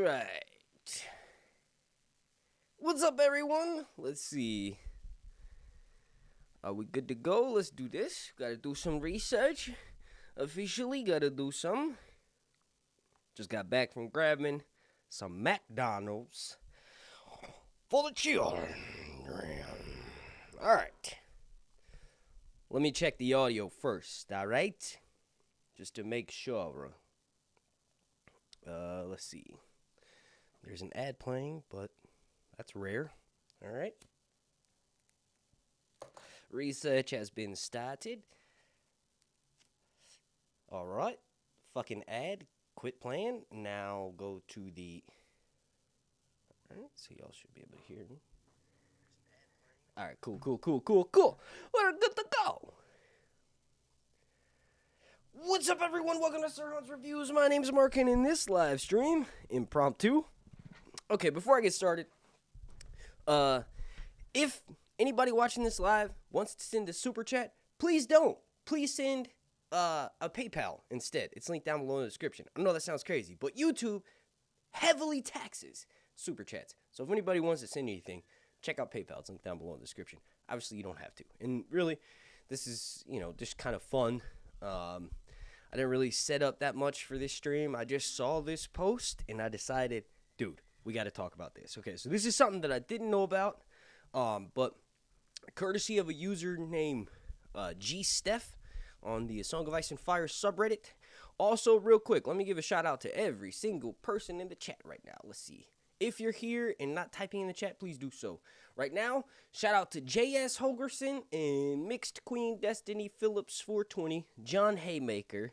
Alright. What's up, everyone? Let's see. Are we good to go? Let's do this. Gotta do some research. Officially, gotta do some. Just got back from grabbing some McDonald's for the children. Alright. Let me check the audio first, alright? Just to make sure. Let's see. There's an ad playing, but that's rare. Alright. Research has been started. Alright. Fucking ad. Quit playing. Now go to the... Alright, so y'all should be able to hear me. Alright, cool. We're good to go. What's up, everyone? Welcome to Sir Hunt's Reviews. My name's Mark, and in this live stream, impromptu. Okay, before I get started, if anybody watching this live wants to send a super chat, please don't. Please send a PayPal instead. It's linked down below in the description. I know that sounds crazy, but YouTube heavily taxes super chats. So if anybody wants to send anything, check out PayPal. It's linked down below in the description. Obviously, you don't have to. And really, this is, just kind of fun. I didn't really set up that much for this stream. I just saw this post, and I decided, dude, we got to talk about this. Okay, so this is something that I didn't know about, but courtesy of a user named GSteph on the Song of Ice and Fire subreddit. Also, real quick, let me give a shout out to every single person in the chat right now. Let's see. If you're here and not typing in the chat, please do so. Right now, shout out to J.S. Holgerson and Mixed Queen Destiny Phillips 420, John Haymaker,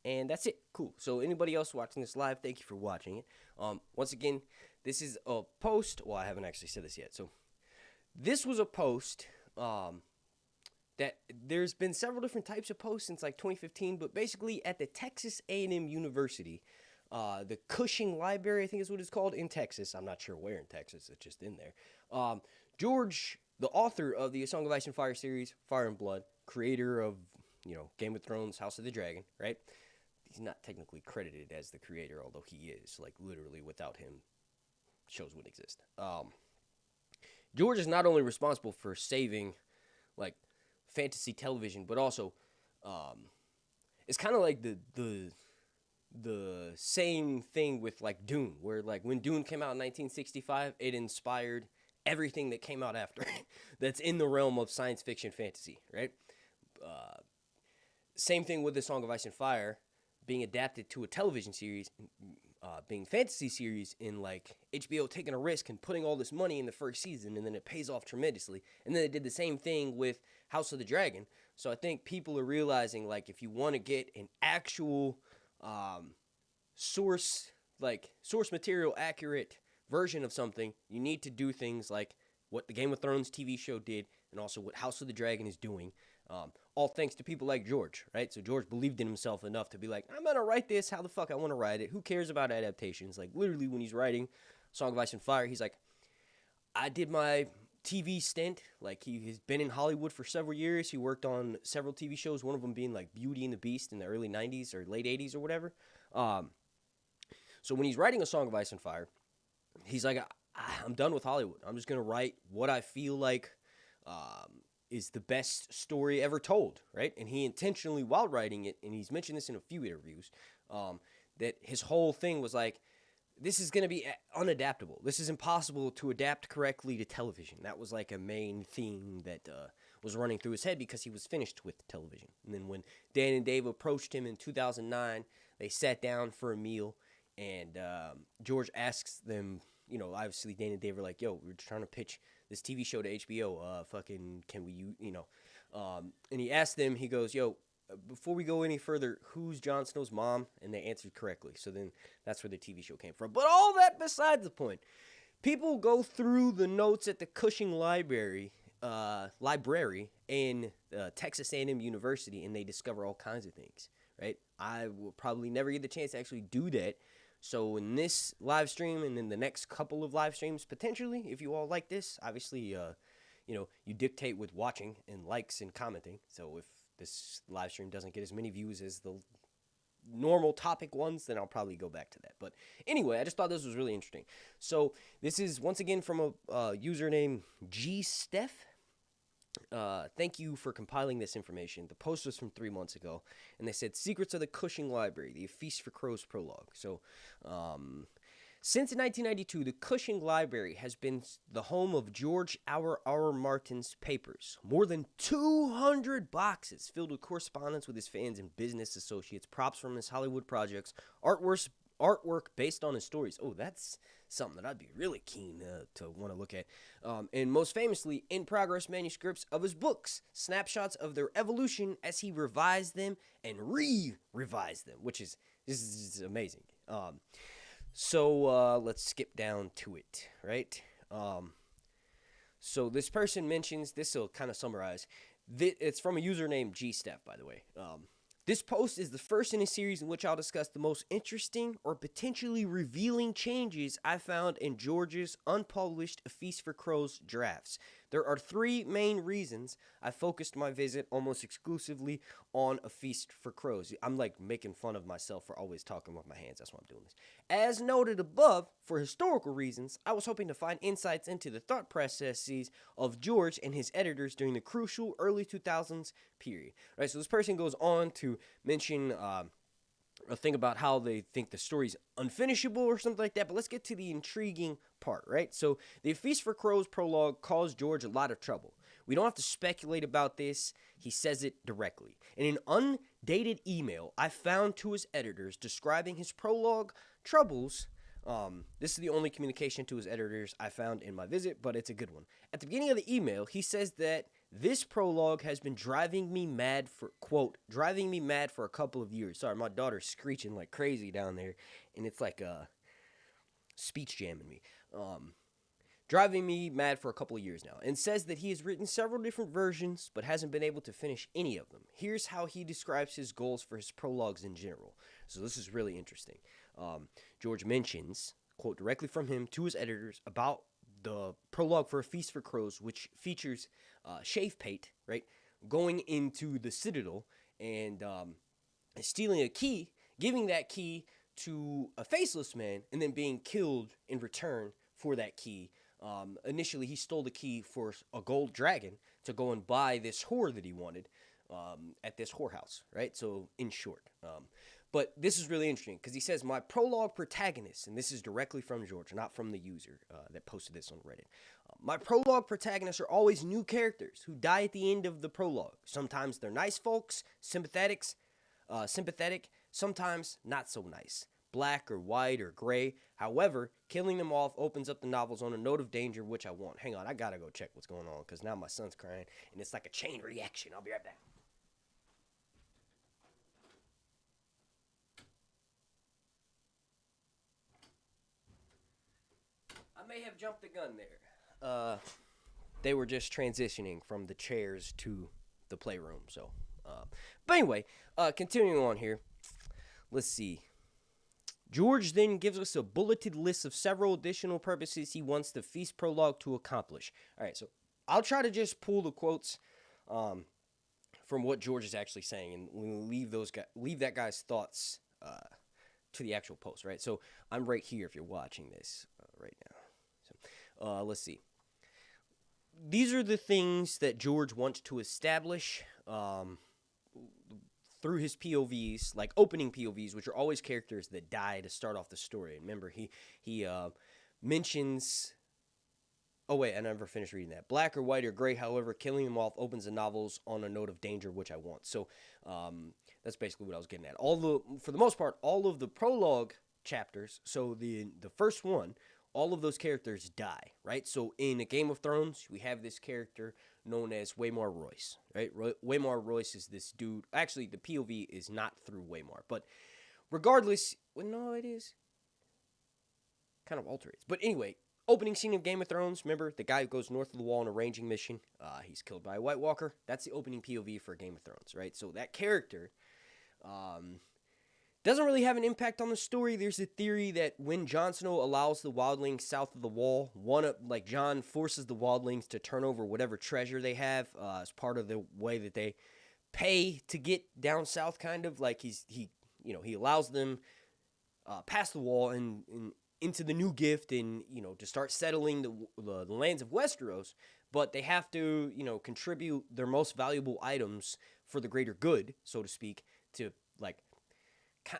and that's it. Cool. So anybody else watching this live, thank you for watching it. Once again, this is a post. Well, I haven't actually said this yet. So this was a post that there's been several different types of posts since like 2015, but basically at the Texas A&M University, the Cushing Library, I think is what it's called, in Texas. I'm not sure where in Texas. It's just in there. George, the author of the Song of Ice and Fire series, Fire and Blood, creator of, Game of Thrones, House of the Dragon, right? He's not technically credited as the creator, although he is. Like, literally, without him, shows wouldn't exist. George is not only responsible for saving, like, fantasy television, but also, it's kind of like the same thing with, like, Dune, where, like, when Dune came out in 1965, it inspired everything that came out after that's in the realm of science fiction fantasy, right? Same thing with the Song of Ice and Fire being adapted to a television series, being fantasy series, in, like, HBO taking a risk and putting all this money in the first season, and then it pays off tremendously. And then they did the same thing with House of the Dragon. So I think people are realizing, like, if you want to get an actual source material accurate version of something, you need to do things like what the Game of Thrones TV show did, and also what House of the Dragon is doing, all thanks to people like George, right? So George believed in himself enough to be like, I'm gonna write this how the fuck I want to write it. Who cares about adaptations? Like, literally, when he's writing Song of Ice and Fire, he's like, I did my TV stint. Like, he has been in Hollywood for several years. He worked on several TV shows, one of them being like Beauty and the Beast in the early 90s or late 80s or whatever. So when he's writing a Song of Ice and Fire, he's like, I'm done with Hollywood. I'm just going to write what I feel like is the best story ever told, right? And he intentionally, while writing it, and he's mentioned this in a few interviews, that his whole thing was like, this is going to be unadaptable. This is impossible to adapt correctly to television. That was like a main theme that was running through his head because he was finished with television. And then when Dan and Dave approached him in 2009, they sat down for a meal, and George asks them, obviously Dan and Dave were like, yo, we're trying to pitch this TV show to HBO. Can we, and he asked them, he goes, yo, before we go any further, who's Jon Snow's mom? And they answered correctly. So then that's where the TV show came from. But all that besides the point. People go through the notes at the Cushing library in Texas A&M University, and they discover all kinds of things, right? I will probably never get the chance to actually do that. So in this live stream and in the next couple of live streams, potentially, if you all like this, obviously, you dictate with watching and likes and commenting. So if this live stream doesn't get as many views as the normal topic ones, then I'll probably go back to that. But anyway, I just thought this was really interesting. So this is once again from a username GSteph. Thank you for compiling this information. The post was from 3 months ago, and they said Secrets of the Cushing Library, the Feast for Crows prologue. So, since 1992, the Cushing Library has been the home of George R. Martin's papers. More than 200 boxes filled with correspondence with his fans and business associates, props from his Hollywood projects, artwork based on his stories. Oh, that's something that I'd be really keen to want to look at. And most famously, in-progress manuscripts of his books, snapshots of their evolution as he revised them and re-revised them, which is amazing. So let's skip down to it, right? So this person mentions, this will kind of summarize, it's from a user named GSteph, by the way. This post is the first in a series in which I'll discuss the most interesting or potentially revealing changes I found in George's unpublished A Feast for Crows drafts. There are 3 main reasons I focused my visit almost exclusively on A Feast for Crows. I'm like making fun of myself for always talking with my hands. That's why I'm doing this. As noted above, for historical reasons, I was hoping to find insights into the thought processes of George and his editors during the crucial early 2000s period. Right, so this person goes on to mention a thing about how they think the story's unfinishable or something like that, but let's get to the intriguing part, right? So the Feast for Crows prologue caused George a lot of trouble. We don't have to speculate about this. He says it directly. In an undated email I found to his editors describing his prologue troubles, this is the only communication to his editors I found in my visit, but it's a good one. At the beginning of the email, he says that this prologue has been driving me mad for, quote, driving me mad for a couple of years. Sorry, my daughter's screeching like crazy down there, and it's like speech jamming me. Driving me mad for a couple of years now, and says that he has written several different versions, but hasn't been able to finish any of them. Here's how he describes his goals for his prologues in general. So this is really interesting. George mentions, quote directly from him to his editors, about the prologue for A Feast for Crows, which features Shave Pate, right, going into the Citadel and stealing a key, giving that key to a faceless man, and then being killed in return for that key. Initially, he stole the key for a gold dragon to go and buy this whore that he wanted at this whorehouse, right? So, in short. But this is really interesting because he says, my prologue protagonists, and this is directly from George, not from the user that posted this on Reddit. My prologue protagonists are always new characters who die at the end of the prologue. Sometimes they're nice folks, sympathetic, sometimes not so nice. Black or white or gray. However, killing them off opens up the novels on a note of danger, which I want. Hang on, I gotta go check what's going on because now my son's crying and it's like a chain reaction. I'll be right back. I may have jumped the gun there. They were just transitioning from the chairs to the playroom. So, but anyway, continuing on here. Let's see. George then gives us a bulleted list of several additional purposes he wants the Feast prologue to accomplish. All right, so I'll try to just pull the quotes from what George is actually saying, and we'll leave that guy's thoughts to the actual post, right? So I'm right here if you're watching this right now. So let's see. These are the things that George wants to establish through his POVs, like opening POVs, which are always characters that die to start off the story. Remember, he mentions... Oh, wait, I never finished reading that. Black or white or gray, however, killing them off opens the novels on a note of danger, which I want. So that's basically what I was getting at. For the most part, all of the prologue chapters, so the first one, all of those characters die, right? So in A Game of Thrones, we have this character known as Waymar Royce, right? Waymar Royce is this dude. Actually, the POV is not through Waymar, but regardless, well, no, it is. Kind of alternates. But anyway, opening scene of Game of Thrones, remember the guy who goes north of the wall on a ranging mission? He's killed by a White Walker. That's the opening POV for Game of Thrones, right? So that character doesn't really have an impact on the story. There's a theory that when Jon Snow allows the wildlings south of the wall, Jon forces the wildlings to turn over whatever treasure they have as part of the way that they pay to get down south, kind of like he he allows them past the wall and into the new gift and, to start settling the lands of Westeros, but they have to, contribute their most valuable items for the greater good, so to speak, to,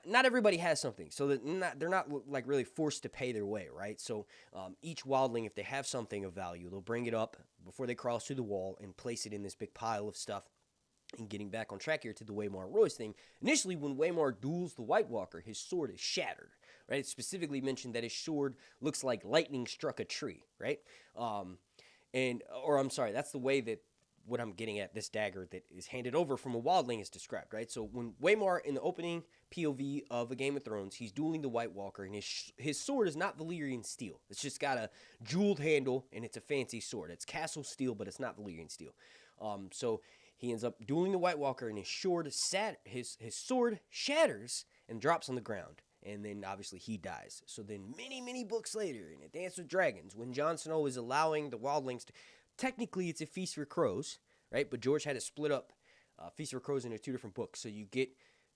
not everybody has something, so that they're not really forced to pay their way, right? So each wildling, if they have something of value, they'll bring it up before they cross through the wall and place it in this big pile of stuff. And getting back on track here to the Waymar Royce thing, initially when Waymar duels the White Walker, his sword is shattered, right? It specifically mentioned that his sword looks like lightning struck a tree, right? That's the way that what I'm getting at, this dagger that is handed over from a wildling is described, right? So when Waymar, in the opening POV of A Game of Thrones, he's dueling the White Walker, and his sword is not Valyrian steel. It's just got a jeweled handle, and it's a fancy sword. It's castle steel, but it's not Valyrian steel. So he ends up dueling the White Walker, and his sword shatters and drops on the ground. And then, obviously, he dies. So then, many, many books later, in A Dance with Dragons, when Jon Snow is allowing the wildlings to... Technically, it's a Feast for Crows, right? But George had to split up Feast for Crows into 2 different books. So you get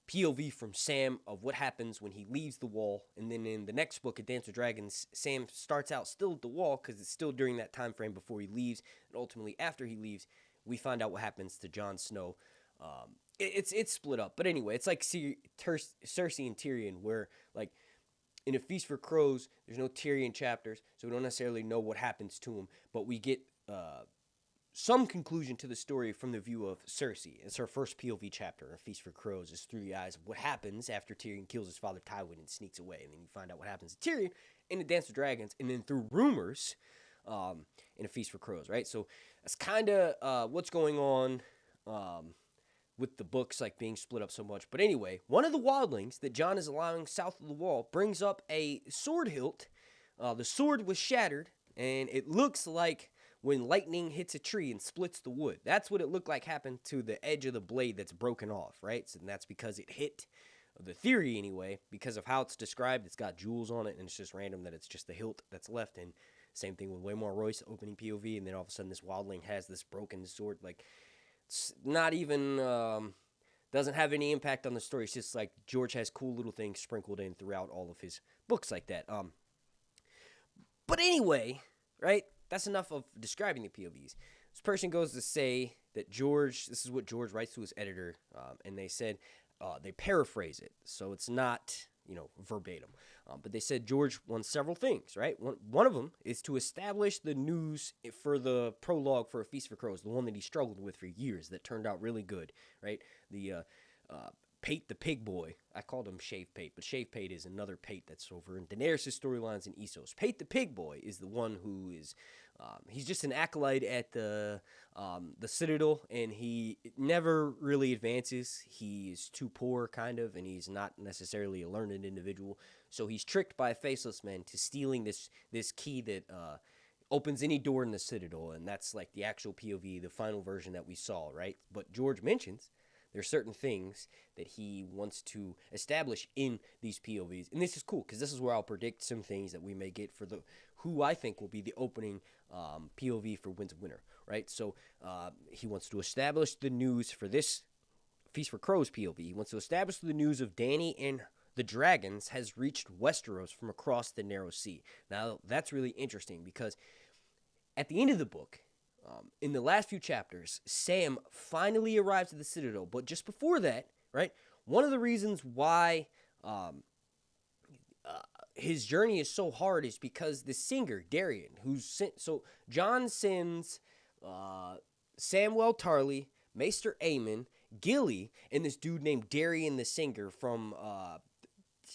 POV from Sam of what happens when he leaves the wall. And then in the next book, A Dance with Dragons, Sam starts out still at the wall because it's still during that time frame before he leaves. And ultimately, after he leaves, we find out what happens to Jon Snow. It's split up. But anyway, it's like Cersei and Tyrion, where, in A Feast for Crows, there's no Tyrion chapters, so we don't necessarily know what happens to him. But we get some conclusion to the story from the view of Cersei. It's her first POV chapter. A Feast for Crows is through the eyes of what happens after Tyrion kills his father Tywin and sneaks away. And then you find out what happens to Tyrion in A Dance with Dragons, and then through rumors in A Feast for Crows, right? So that's kind of what's going on with the books being split up so much. But anyway, one of the wildlings that Jon is allowing south of the wall brings up a sword hilt. The sword was shattered, and it looks like when lightning hits a tree and splits the wood. That's what it looked like happened to the edge of the blade that's broken off, right? So that's because it hit, the theory anyway, because of how it's described. It's got jewels on it, and it's just random that it's just the hilt that's left. And same thing with Waymar Royce opening POV, and then all of a sudden this wildling has this broken sword. It's not even, doesn't have any impact on the story. It's just George has cool little things sprinkled in throughout all of his books like that. But anyway, right? That's enough of describing the POVs. This person goes to say that this is what George writes to his editor, and they said, they paraphrase it, so it's not, verbatim. But they said George wants several things, right? One of them is to establish the news for the prologue for A Feast for Crows, the one that he struggled with for years that turned out really good, right? The Pate the Pig Boy. I called him Shave Pate, but Shave Pate is another Pate that's over in Daenerys' storylines in Essos. Pate the Pig Boy is the one who is, he's just an acolyte at the Citadel, and he never really advances. He's too poor, kind of, and he's not necessarily a learned individual. So he's tricked by a faceless man to stealing this key that opens any door in the Citadel, and that's the actual POV, the final version that we saw, right? But George mentions there's certain things that he wants to establish in these POVs. And this is cool, because this is where I'll predict some things that we may get for who I think will be the opening POV for Winds of Winter, right? So he wants to establish the news for this Feast for Crows POV. He wants to establish the news of Dany and the dragons has reached Westeros from across the Narrow Sea. Now, that's really interesting, because at the end of the book, in the last few chapters, Sam finally arrives at the Citadel. But just before that, right, one of the reasons why his journey is so hard is because the singer, Darian, who's sent... So Jon sends Samwell Tarly, Maester Aemon, Gilly, and this dude named Darian the singer from...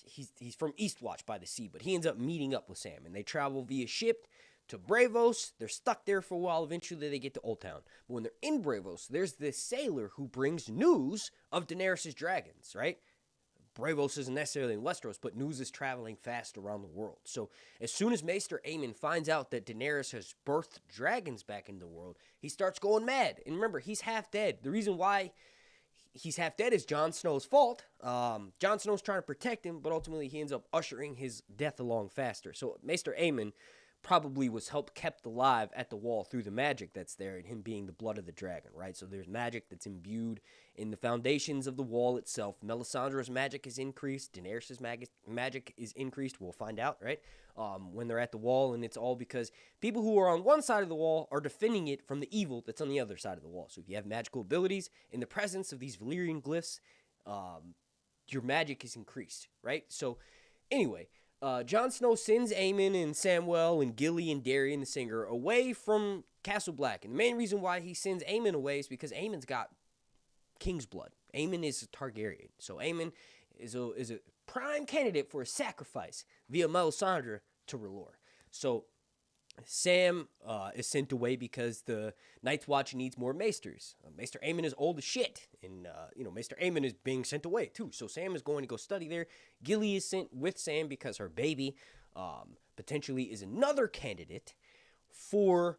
He's from Eastwatch by the Sea, but he ends up meeting up with Sam, and they travel via ship to Braavos. They're stuck there for a while. Eventually, they get to Old Town. But when they're in Braavos, there's this sailor who brings news of Daenerys' dragons, right? Braavos isn't necessarily in Westeros, but news is traveling fast around the world. So as soon as Maester Aemon finds out that Daenerys has birthed dragons back into the world, he starts going mad. And remember, he's half dead. The reason why he's half dead is Jon Snow's fault. Jon Snow's trying to protect him, but ultimately he ends up ushering his death along faster. So Maester Aemon probably was helped kept alive at the wall through the magic that's there and him being the blood of the dragon, right? So there's magic that's imbued in the foundations of the wall itself. Melisandre's magic is increased. Daenerys' magic is increased. We'll find out, right? When they're at the wall, and it's all because people who are on one side of the wall are defending it from the evil that's on the other side of the wall. So if you have magical abilities in the presence of these Valyrian glyphs, your magic is increased, right? So anyway, Jon Snow sends Aemon and Samwell and Gilly and Darion the Singer away from Castle Black. And the main reason why he sends Aemon away is because Aemon's got king's blood. Aemon is a Targaryen. So Aemon is a prime candidate for a sacrifice via Melisandre to R'hllor. So Sam is sent away because the Night's Watch needs more maesters. Maester Aemon is old as shit, and Maester Aemon is being sent away too. So Sam is going to go study there. Gilly is sent with Sam because her baby potentially is another candidate for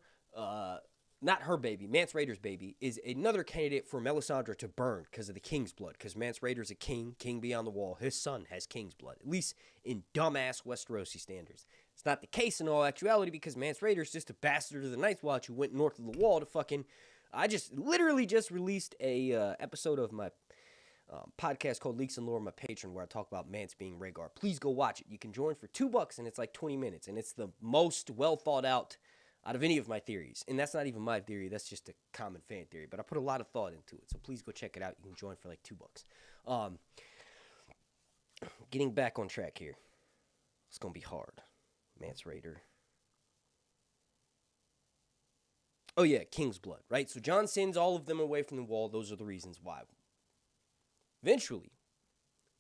not her baby, Mance Rayder's baby is another candidate for Melisandre to burn because of the king's blood. Because Mance Rayder's a king beyond the wall. His son has king's blood, at least in dumbass Westerosi standards. It's not the case in all actuality because Mance Rayder's just a bastard of the Night's Watch who went north of the wall to fucking... I just released a episode of my podcast called Leaks and Lore on my Patreon where I talk about Mance being Rhaegar. Please go watch it. You can join for $2 and it's like 20 minutes. And it's the most well thought out of any of my theories. And that's not even my theory. That's just a common fan theory. But I put a lot of thought into it. So please go check it out. You can join for like $2. Getting back on track here. It's going to be hard. Mance Rayder. Oh, yeah, King's Blood, right? So Jon sends all of them away from the wall. Those are the reasons why. Eventually,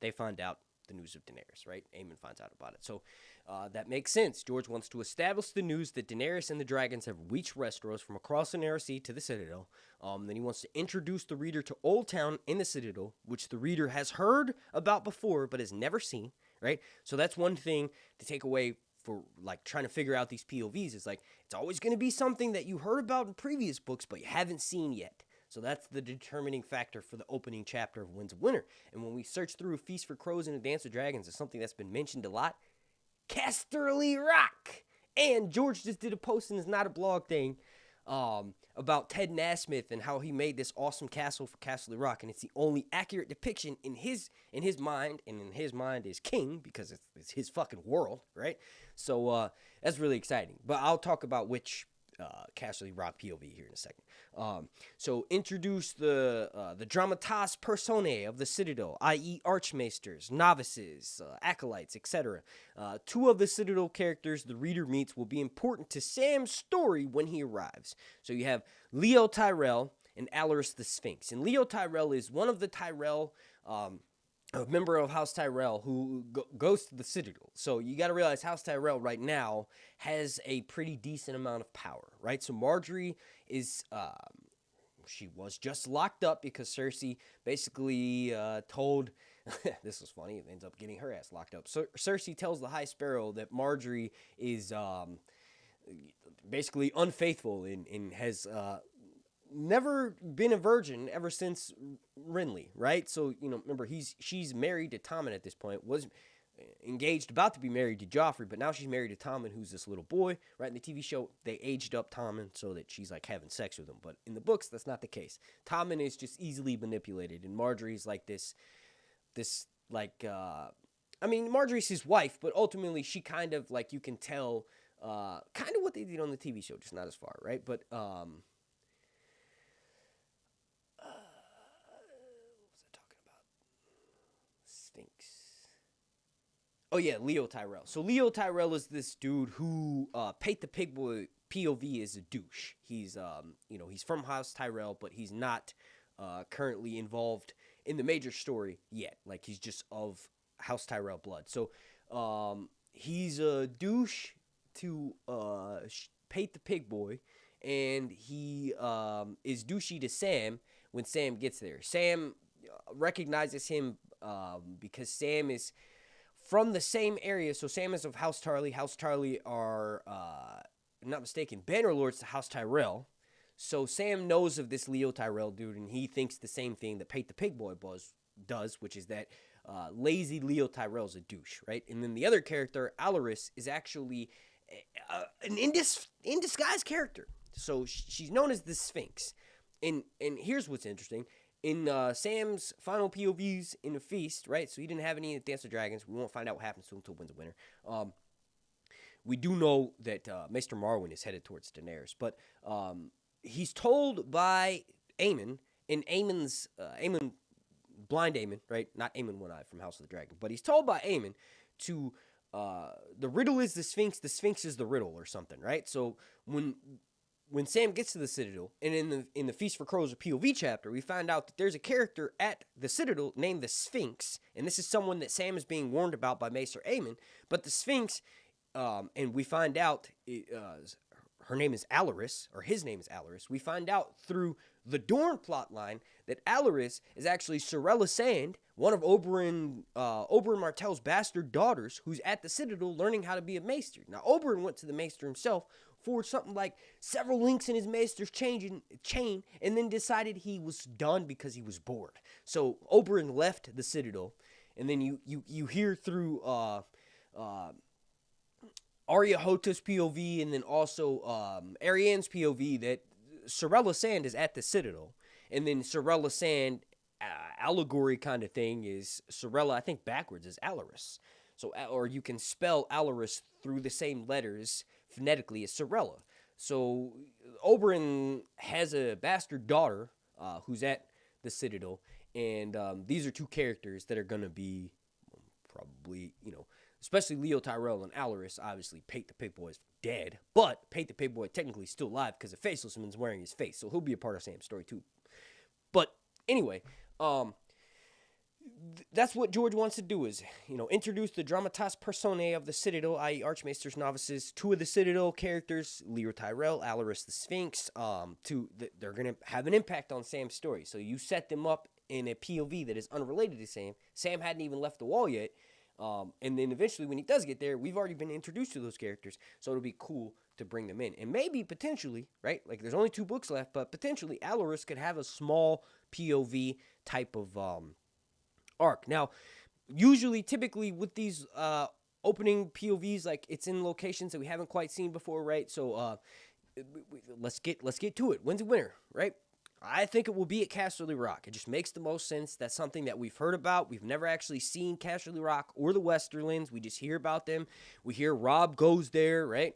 they find out the news of Daenerys, right? Aemon finds out about it. So that makes sense. George wants to establish the news that Daenerys and the dragons have reached Westeros from across the narrow sea to the Citadel. Then he wants to introduce the reader to Old Town in the Citadel, which the reader has heard about before but has never seen, right? So that's one thing to take away for like trying to figure out these POVs. Is like it's always going to be something that you heard about in previous books but you haven't seen yet. So that's the determining factor for the opening chapter of Winds of Winter. And when we search through Feast for Crows and A Dance of Dragons, it's something that's been mentioned a lot. Casterly Rock! And George just did a post in his Not a Blog thing about Ted Nasmith and how he made this awesome castle for Casterly Rock. And it's the only accurate depiction in his mind, and in his mind is king because it's his fucking world, right? So that's really exciting. But I'll talk about which Casterly Rock POV here in a second. So introduce the dramatas personae of the Citadel, i.e. archmaesters, novices, acolytes, etc. Two of the Citadel characters the reader meets will be important to Sam's story when he arrives. So you have Leo Tyrell and Alaris the Sphinx. And Leo Tyrell is one of the Tyrell, a member of House Tyrell who goes to the Citadel. So you got to realize House Tyrell right now has a pretty decent amount of power, right? So Marjorie is, she was just locked up because Cersei basically told, this was funny, it ends up getting her ass locked up. So Cersei tells the High Sparrow that Marjorie is basically unfaithful and has never been a virgin ever since Renly, right? So, remember, she's married to Tommen at this point, was engaged, about to be married to Joffrey, but now she's married to Tommen, who's this little boy, right? In the TV show, they aged up Tommen so that she's, like, having sex with him, but in the books, that's not the case. Tommen is just easily manipulated, and Marjorie's, like, Marjorie's his wife, but ultimately, she kind of, like, you can tell, kind of what they did on the TV show, just not as far, right? But, oh, yeah, Leo Tyrell. So Leo Tyrell is this dude who Pate the Pig Boy POV is a douche. He's, he's from House Tyrell, but he's not currently involved in the major story yet. Like, he's just of House Tyrell blood. So he's a douche to Pate the Pig Boy, and he is douchey to Sam when Sam gets there. Sam recognizes him because Sam is from the same area. So Sam is of House Tarly. House Tarly are, if I'm not mistaken, Bannerlords to House Tyrell. So Sam knows of this Leo Tyrell dude, and he thinks the same thing that Pate the Pig Boy does, which is that lazy Leo Tyrell's a douche, right? And then the other character, Alaris, is actually an in disguise character. So she's known as the Sphinx. And here's what's interesting. In Sam's final POVs in the feast, right? So he didn't have any Dance of Dragons. We won't find out what happens to him until Winds of Winter. We do know that Maester Marwyn is headed towards Daenerys, but he's told by Aemon, and Aemon, blind Aemon, right? Not Aemon One-Eye from House of the Dragon, but he's told by Aemon to, the riddle is the Sphinx is the riddle or something, right? So when Sam gets to the Citadel, and in the Feast for Crows, a POV chapter, we find out that there's a character at the Citadel named the Sphinx, and this is someone that Sam is being warned about by Maester Aemon, but the Sphinx, and we find out her name is Alaris, or his name is Alaris. We find out through the Dorne plotline that Alaris is actually Sorella Sand, one of Oberyn Martell's bastard daughters, who's at the Citadel learning how to be a maester. Now, Oberyn went to the maester himself, forged something like several links in his maester's chain, and then decided he was done because he was bored. So Oberyn left the Citadel, and then you hear through Arya Hota's POV and then also Ariane's POV that Sorella Sand is at the Citadel, and then Sorella Sand allegory kind of thing is Sorella, I think backwards, is Alaris. So, or you can spell Alaris through the same letters phonetically as Sorella. So Oberyn has a bastard daughter who's at the Citadel, and these are two characters that are going to be probably, especially Leo Tyrell and Alaris. Obviously, Pate the Pig Boy is dead, but Pate the Pig Boy technically still alive because the Faceless Man's wearing his face, so he'll be a part of Sam's story too. But anyway, that's what George wants to do is, introduce the dramatis personae of the Citadel, i.e. Archmaester's novices, two of the Citadel characters, Leo Tyrell, Alaris the Sphinx, they're going to have an impact on Sam's story. So you set them up in a POV that is unrelated to Sam. Sam hadn't even left the wall yet. And then eventually when he does get there, we've already been introduced to those characters. So it'll be cool to bring them in. And maybe potentially, right? Like there's only 2 books left, but potentially Alaris could have a small POV type of arc. Now, typically with these opening POVs, like it's in locations that we haven't quite seen before, right? So let's get to it. When's the winner, right? I think it will be at Casterly Rock. It just makes the most sense. That's something that we've heard about. We've never actually seen Casterly Rock or the Westerlands. We just hear about them. We hear Robb goes there, right?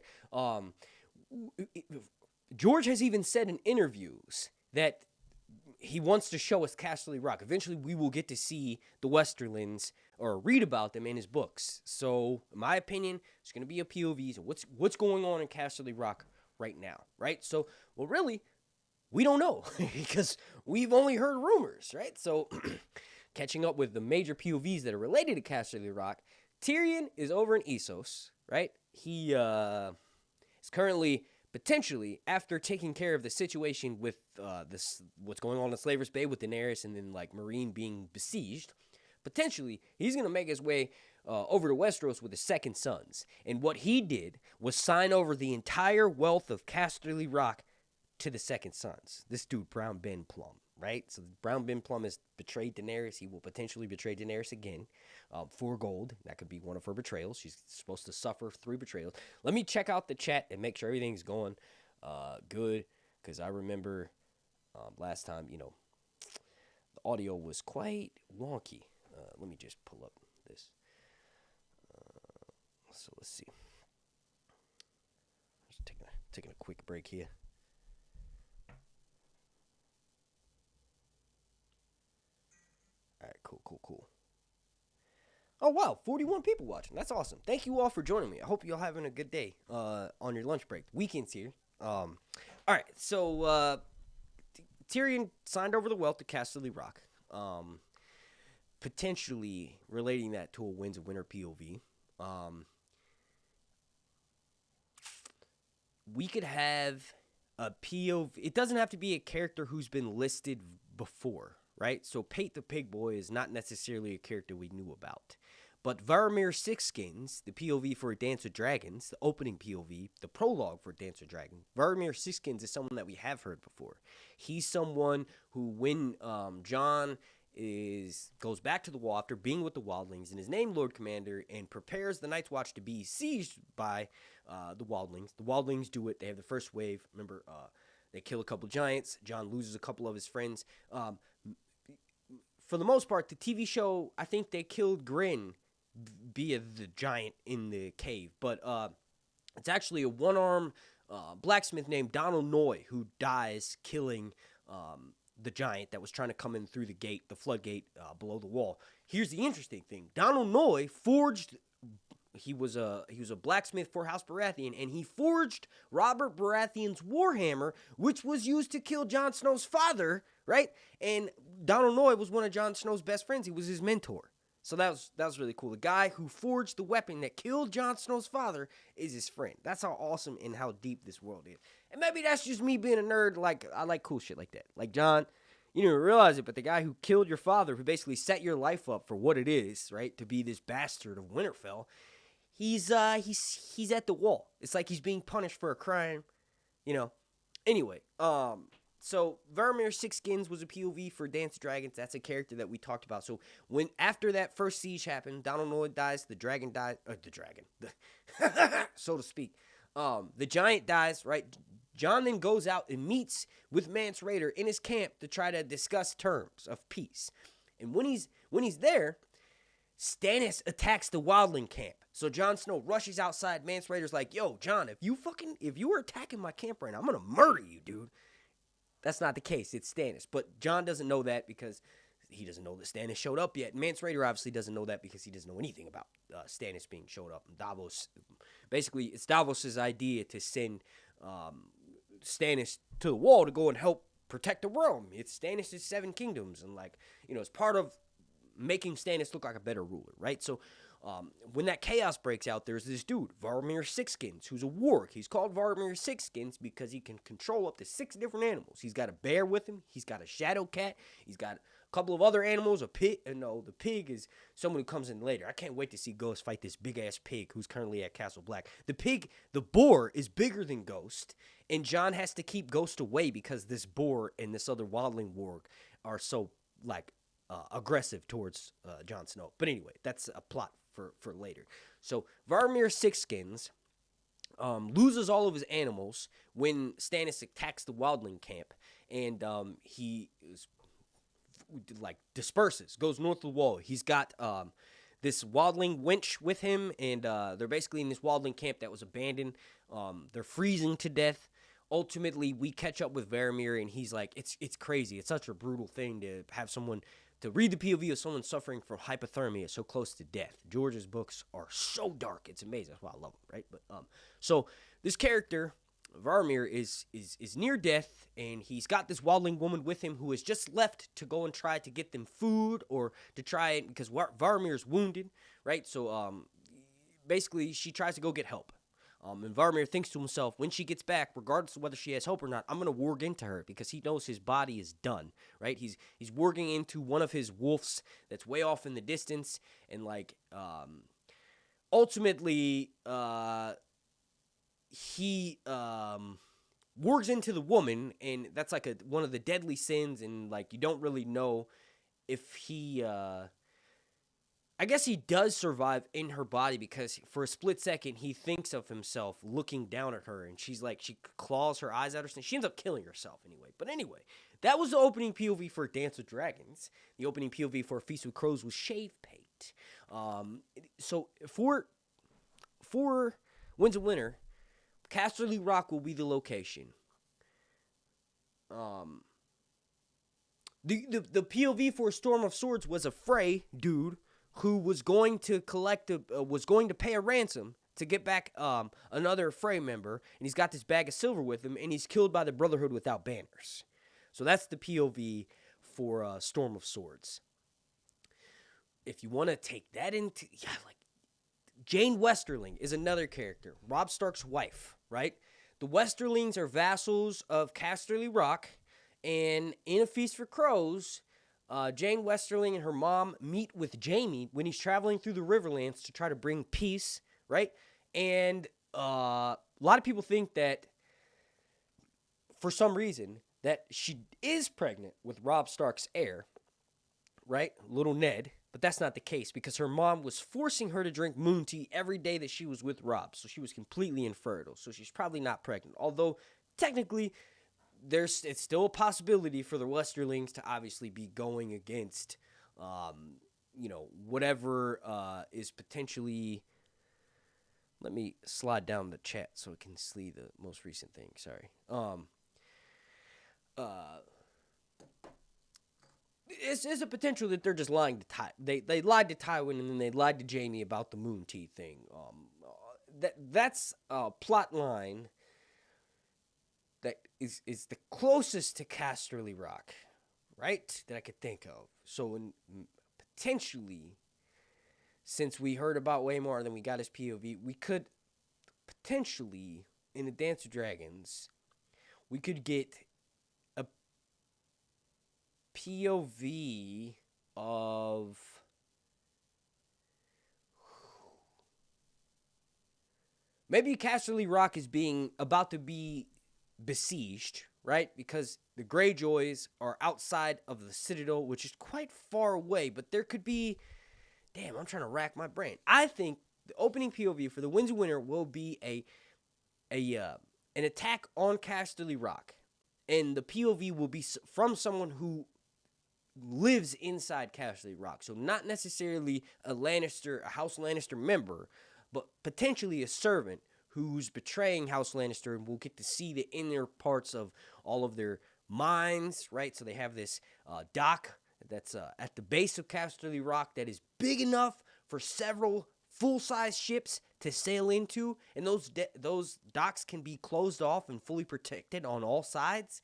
George has even said in interviews that he wants to show us Casterly Rock. Eventually, we will get to see the Westerlands or read about them in his books. So, in my opinion, it's going to be a POV. So what's going on in Casterly Rock right now, right? So, well, really, we don't know because we've only heard rumors, right? So, catching up with the major POVs that are related to Casterly Rock, Tyrion is over in Essos, right? He is currently, potentially, after taking care of the situation with what's going on in Slaver's Bay with Daenerys and then like Meereen being besieged, potentially he's going to make his way over to Westeros with his second sons. And what he did was sign over the entire wealth of Casterly Rock to the second sons. This dude, Brown Ben Plum, right? So Brown Ben Plum has betrayed Daenerys. He will potentially betray Daenerys again for gold. That could be one of her betrayals. She's supposed to suffer 3 betrayals. Let me check out the chat and make sure everything's going good, because I remember last time, the audio was quite wonky. Let me just pull up this. So let's see. Just taking a quick break here. All right, cool. Oh, wow, 41 people watching. That's awesome. Thank you all for joining me. I hope you're all having a good day on your lunch break. Weekend's here. All right, so Tyrion signed over the wealth to Casterly Rock, potentially relating that to a Winds of Winter POV. We could have a POV. It doesn't have to be a character who's been listed before, right? So Pate the Pig Boy is not necessarily a character we knew about. But Varamir Sixskins, the POV for Dance of Dragons, the opening POV, the prologue for Dance of Dragons, Varamir Sixskins is someone that we have heard before. He's someone who, when Jon goes back to the wall after being with the wildlings and is named Lord Commander and prepares the Night's Watch to be sieged by the wildlings. The wildlings do it. They have the first wave. Remember, they kill a couple giants. Jon loses a couple of his friends. For the most part, the TV show, I think they killed Grin via the giant in the cave. But it's actually a one-armed blacksmith named Donald Noy who dies killing the giant that was trying to come in through the gate, the floodgate below the wall. Here's the interesting thing. Donald Noy forged... He was a blacksmith for House Baratheon, and he forged Robert Baratheon's warhammer, which was used to kill Jon Snow's father, right? And Donald Noy was one of Jon Snow's best friends. He was his mentor. So that was really cool. The guy who forged the weapon that killed Jon Snow's father is his friend. That's how awesome and how deep this world is. And maybe that's just me being a nerd. Like, I like cool shit like that. Like, Jon, you didn't realize it, but the guy who killed your father, who basically set your life up for what it is, right, to be this bastard of Winterfell, he's at the wall. It's like he's being punished for a crime, you know. Anyway, so Varamir Sixskins was a POV for Dance of Dragons. That's a character that we talked about. So when after that first siege happened, Donald Noy dies, the dragon dies, so to speak. The giant dies, right? Jon then goes out and meets with Mance Rayder in his camp to try to discuss terms of peace. And when he's there, Stannis attacks the wildling camp. So Jon Snow rushes outside. Mance Rayder's like, yo, Jon, if you were attacking my camp right now, I'm going to murder you, dude. That's not the case. It's Stannis. But Jon doesn't know that because he doesn't know that Stannis showed up yet. Mance Rayder obviously doesn't know that because he doesn't know anything about Stannis being showed up. And Davos, basically, it's Davos' idea to send Stannis to the wall to go and help protect the realm. It's Stannis' 7 kingdoms. And, like, you know, it's part of making Stannis look like a better ruler, right? So when that chaos breaks out, there's this dude, Varamir Sixskins, who's a warg. He's called Varamir Sixskins because he can control up to 6 different animals. He's got a bear with him. He's got a shadow cat. He's got a couple of other animals, a pig. No, the pig is someone who comes in later. I can't wait to see Ghost fight this big-ass pig who's currently at Castle Black. The boar is bigger than Ghost, and Jon has to keep Ghost away because this boar and this other wildling warg are so, like, aggressive towards Jon Snow. But anyway, that's a plot for later. So Varamir Sixskins loses all of his animals when Stannis attacks the wildling camp, and he is, like, disperses, goes north of the wall. He's got this wildling wench with him, and they're basically in this wildling camp that was abandoned. They're freezing to death. Ultimately, we catch up with Varamir, and he's like, it's crazy. It's such a brutal thing to have someone, to read the POV of someone suffering from hypothermia so close to death. George's books are so dark. It's amazing. That's why I love them, right? But so this character, Varamir, is near death, and he's got this wildling woman with him who has just left to go and try to get them food or to try it because Varamir's wounded, right? So basically, she tries to go get help. And Varamir thinks to himself, when she gets back, regardless of whether she has hope or not, I'm going to warg into her because he knows his body is done, right? He's warging into one of his wolves that's way off in the distance, and, like, ultimately, he wargs into the woman, and that's, like, one of the deadly sins, and, like, you don't really know if he... I guess he does survive in her body because for a split second, he thinks of himself looking down at her, and she's like, she claws her eyes out. She ends up killing herself anyway. But anyway, that was the opening POV for Dance with Dragons. The opening POV for Feast with Crows was Shave Paint. So for Winds of Winter, Casterly Rock will be the location. The POV for Storm of Swords was a Frey dude who was going to pay a ransom to get back another Frey member, and he's got this bag of silver with him, and he's killed by the Brotherhood without banners. So that's the POV for Storm of Swords. If you want to take that into, like, Jane Westerling is another character, Robb Stark's wife, right? The Westerlings are vassals of Casterly Rock, and in A Feast for Crows, Jane Westerling and her mom meet with Jaime when he's traveling through the Riverlands to try to bring peace, right? And a lot of people think that, for some reason, that she is pregnant with Robb Stark's heir. right? Little Ned. But that's not the case because her mom was forcing her to drink moon tea every day that she was with Rob. So she was completely infertile. So she's probably not pregnant. Although, technically, it's still a possibility for the Westerlings to obviously be going against, whatever is potentially... Let me slide down the chat so I can see the most recent thing. Sorry. It's a potential that they're just lying to they lied to Tywin and then they lied to Jaime about the moon tea thing. That's a plot line that is the closest to Casterly Rock, right? That I could think of. So potentially, since we heard about way more than we got his POV, we could potentially, in the Dance of Dragons, we could get a POV of... Maybe Casterly Rock is about to be besieged, right? Because the Greyjoys are outside of the Citadel, which is quite far away, but there could be... Damn, I'm trying to rack my brain. I think the opening POV for the Winds of Winter will be an attack on Casterly Rock. And the POV will be from someone who lives inside Casterly Rock. So not necessarily a House Lannister member, but potentially a servant who's betraying House Lannister, and we'll get to see the inner parts of all of their minds, right? So they have this dock that's at the base of Casterly Rock that is big enough for several full-size ships to sail into, and those docks can be closed off and fully protected on all sides.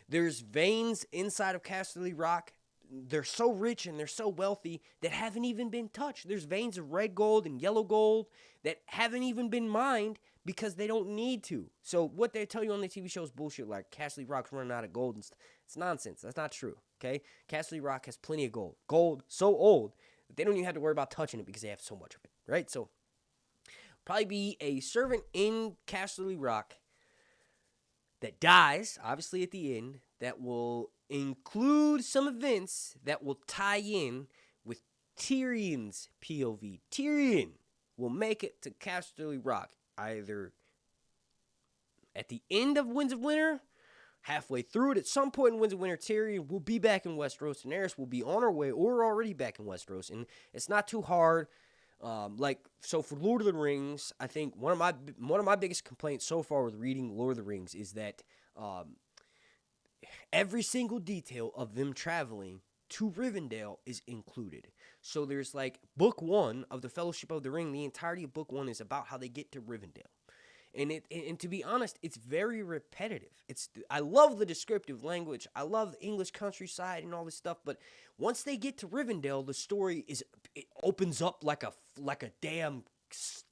There's veins inside of Casterly Rock. They're so rich and they're so wealthy that haven't even been touched. There's veins of red gold and yellow gold that haven't even been mined because they don't need to. So what they tell you on the TV show is bullshit, like Casterly Rock's running out of gold. It's nonsense. That's not true, okay? Casterly Rock has plenty of gold. Gold so old that they don't even have to worry about touching it because they have so much of it, right? So probably be a servant in Casterly Rock that dies, obviously at the end, that will include some events that will tie in with Tyrion's POV. Tyrion will make it to Casterly Rock either at the end of Winds of Winter, halfway through it, at some point in Winds of Winter. Tyrion will be back in Westeros. Daenerys will be on her way or already back in Westeros, and it's not too hard. So for Lord of the Rings, I think one of my biggest complaints so far with reading Lord of the Rings is that every single detail of them traveling to Rivendell is included. So there's like book 1 of the Fellowship of the Ring. The entirety of book 1 is about how they get to Rivendell. And to be honest, it's very repetitive. I love the descriptive language. I love the English countryside and all this stuff. But once they get to Rivendell, the story it opens up like a damn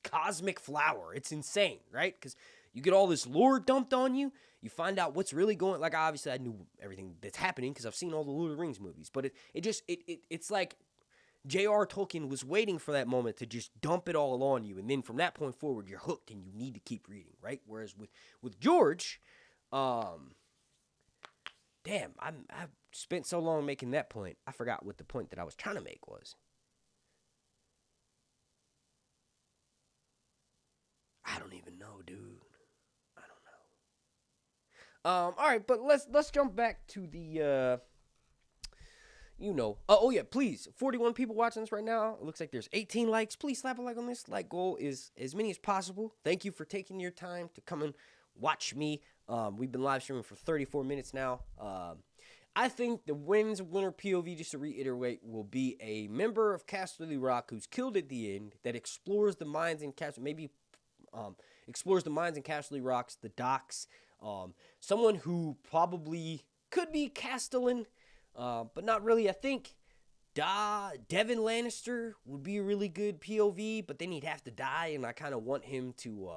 cosmic flower. It's insane, right? Because you get all this lore dumped on you. You find out what's really going. Like obviously, I knew everything that's happening because I've seen all the Lord of the Rings movies. But it's like J.R. Tolkien was waiting for that moment to just dump it all on you, and then from that point forward, you're hooked and you need to keep reading, right? Whereas with George, I've spent so long making that point, I forgot what the point that I was trying to make was. I don't even know, dude. I don't know. All right, but let's jump back to the. Oh yeah, please, 41 people watching this right now. It looks like there's 18 likes. Please slap a like on this. Like goal is as many as possible. Thank you for taking your time to come and watch me. We've been live streaming for 34 minutes now. I think the Winds of Winter POV, just to reiterate, will be a member of Casterly Rock who's killed at the end that explores the mines in Casterly Rocks, the docks. Someone who probably could be Castellan. But not really. I think Devin Lannister would be a really good POV, but then he'd have to die, and I kind of want him to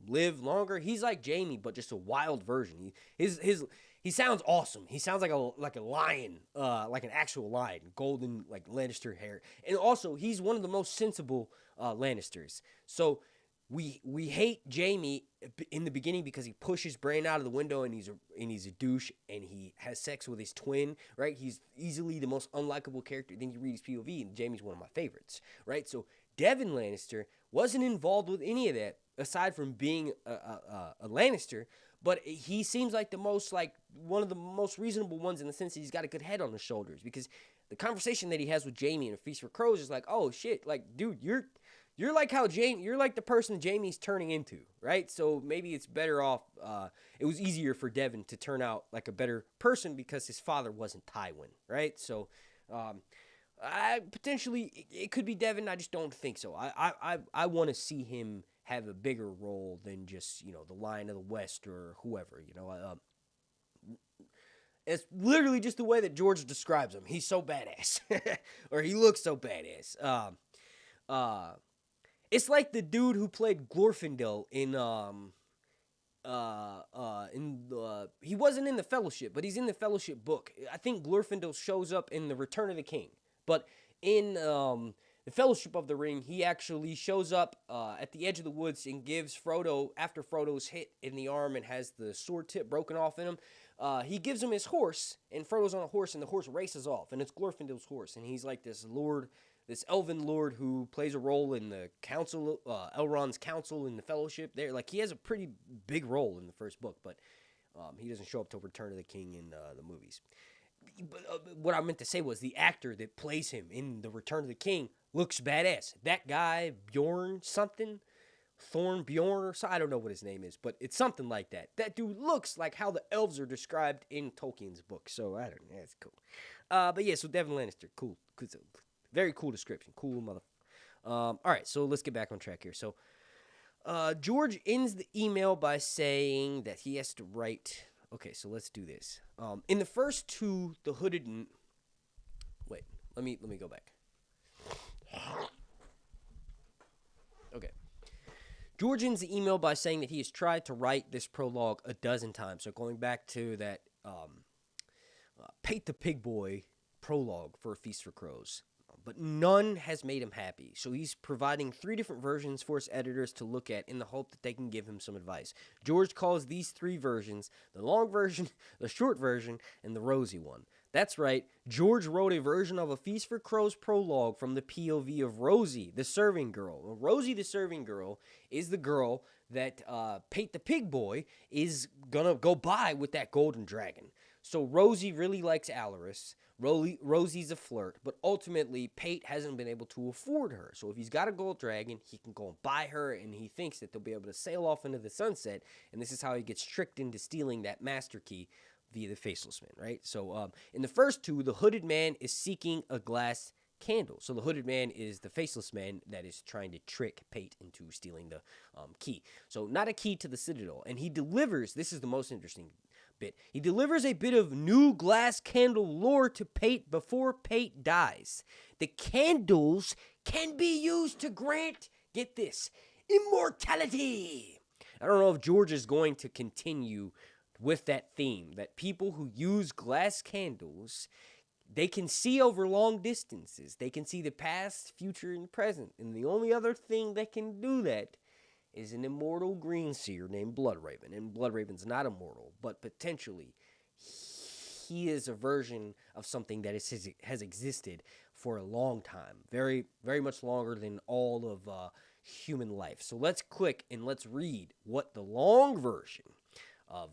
live longer. He's like Jaime, but just a wild version. He sounds awesome. He sounds like a lion, like an actual lion, golden like Lannister hair, and also he's one of the most sensible Lannisters. So we hate Jamie in the beginning because he pushes Breanne out of the window and he's a douche and he has sex with his twin, right? He's easily the most unlikable character. Then you read his POV and Jamie's one of my favorites, right? So Devin Lannister wasn't involved with any of that aside from being a Lannister, but he seems like the most, like, one of the most reasonable ones in the sense that he's got a good head on his shoulders, because the conversation that he has with Jamie in A Feast for Crows is like, oh shit, like, dude, you're like how you're like the person Jamie's turning into, right? So maybe it's better off, it was easier for Devin to turn out like a better person because his father wasn't Tywin, right? So, potentially it could be Devin. I just don't think so. I want to see him have a bigger role than just, the Lion of the West or whoever, It's literally just the way that George describes him. He's so badass, or he looks so badass. It's like the dude who played Glorfindel in he wasn't in the Fellowship, but he's in the Fellowship book. I think Glorfindel shows up in the Return of the King, but in the Fellowship of the Ring, he actually shows up at the edge of the woods and gives Frodo, after Frodo's hit in the arm and has the sword tip broken off in him, he gives him his horse, and Frodo's on a horse, and the horse races off, and it's Glorfindel's horse, and he's like this lord, this elven lord who plays a role in the council, Elrond's council in the Fellowship. There, like, he has a pretty big role in the first book, but he doesn't show up till Return of the King in the movies. But what I meant to say was the actor that plays him in the Return of the King looks badass. That guy, Bjorn something, Thorn Bjorn or so, I don't know what his name is, but it's something like that. That dude looks like how the elves are described in Tolkien's book. So I don't know, that's cool. But yeah, so Devin Lannister, cool. Very cool description. Cool mother. All right, so let's get back on track here. So George ends the email by saying that he has to write. Okay, so let's do this. In the first two, the hooded. Wait, let me go back. Okay. George ends the email by saying that he has tried to write this prologue a dozen times. So going back to that Pate the Pig Boy prologue for A Feast for Crows. But none has made him happy. So he's providing 3 different versions for his editors to look at in the hope that they can give him some advice. George calls these 3 versions the long version, the short version, and the rosy one. That's right, George wrote a version of A Feast for Crows prologue from the POV of Rosie, the serving girl. Well, Rosie, the serving girl, is the girl that Pate the Pig Boy is gonna go by with that golden dragon. So Rosie really likes Alaris. Rosie's a flirt, but ultimately Pate hasn't been able to afford her. So if he's got a gold dragon, he can go and buy her, and he thinks that they'll be able to sail off into the sunset, and this is how he gets tricked into stealing that master key via the Faceless Man, right? So in the first 2, the hooded man is seeking a glass candle. So the hooded man is the Faceless Man that is trying to trick Pate into stealing the key. So not a key to the Citadel, and he delivers, this is the most interesting bit, he delivers a bit of new glass candle lore to Pate before Pate dies. The candles can be used to grant, get this, immortality. I don't know if George is going to continue with that theme, that people who use glass candles, they can see over long distances. They can see the past, future, and present. And the only other thing that can do that is an immortal green seer named Bloodraven. And Bloodraven's not immortal, but potentially he is a version of something that has existed for a long time. Very, very much longer than all of human life. So let's click and let's read what the long version of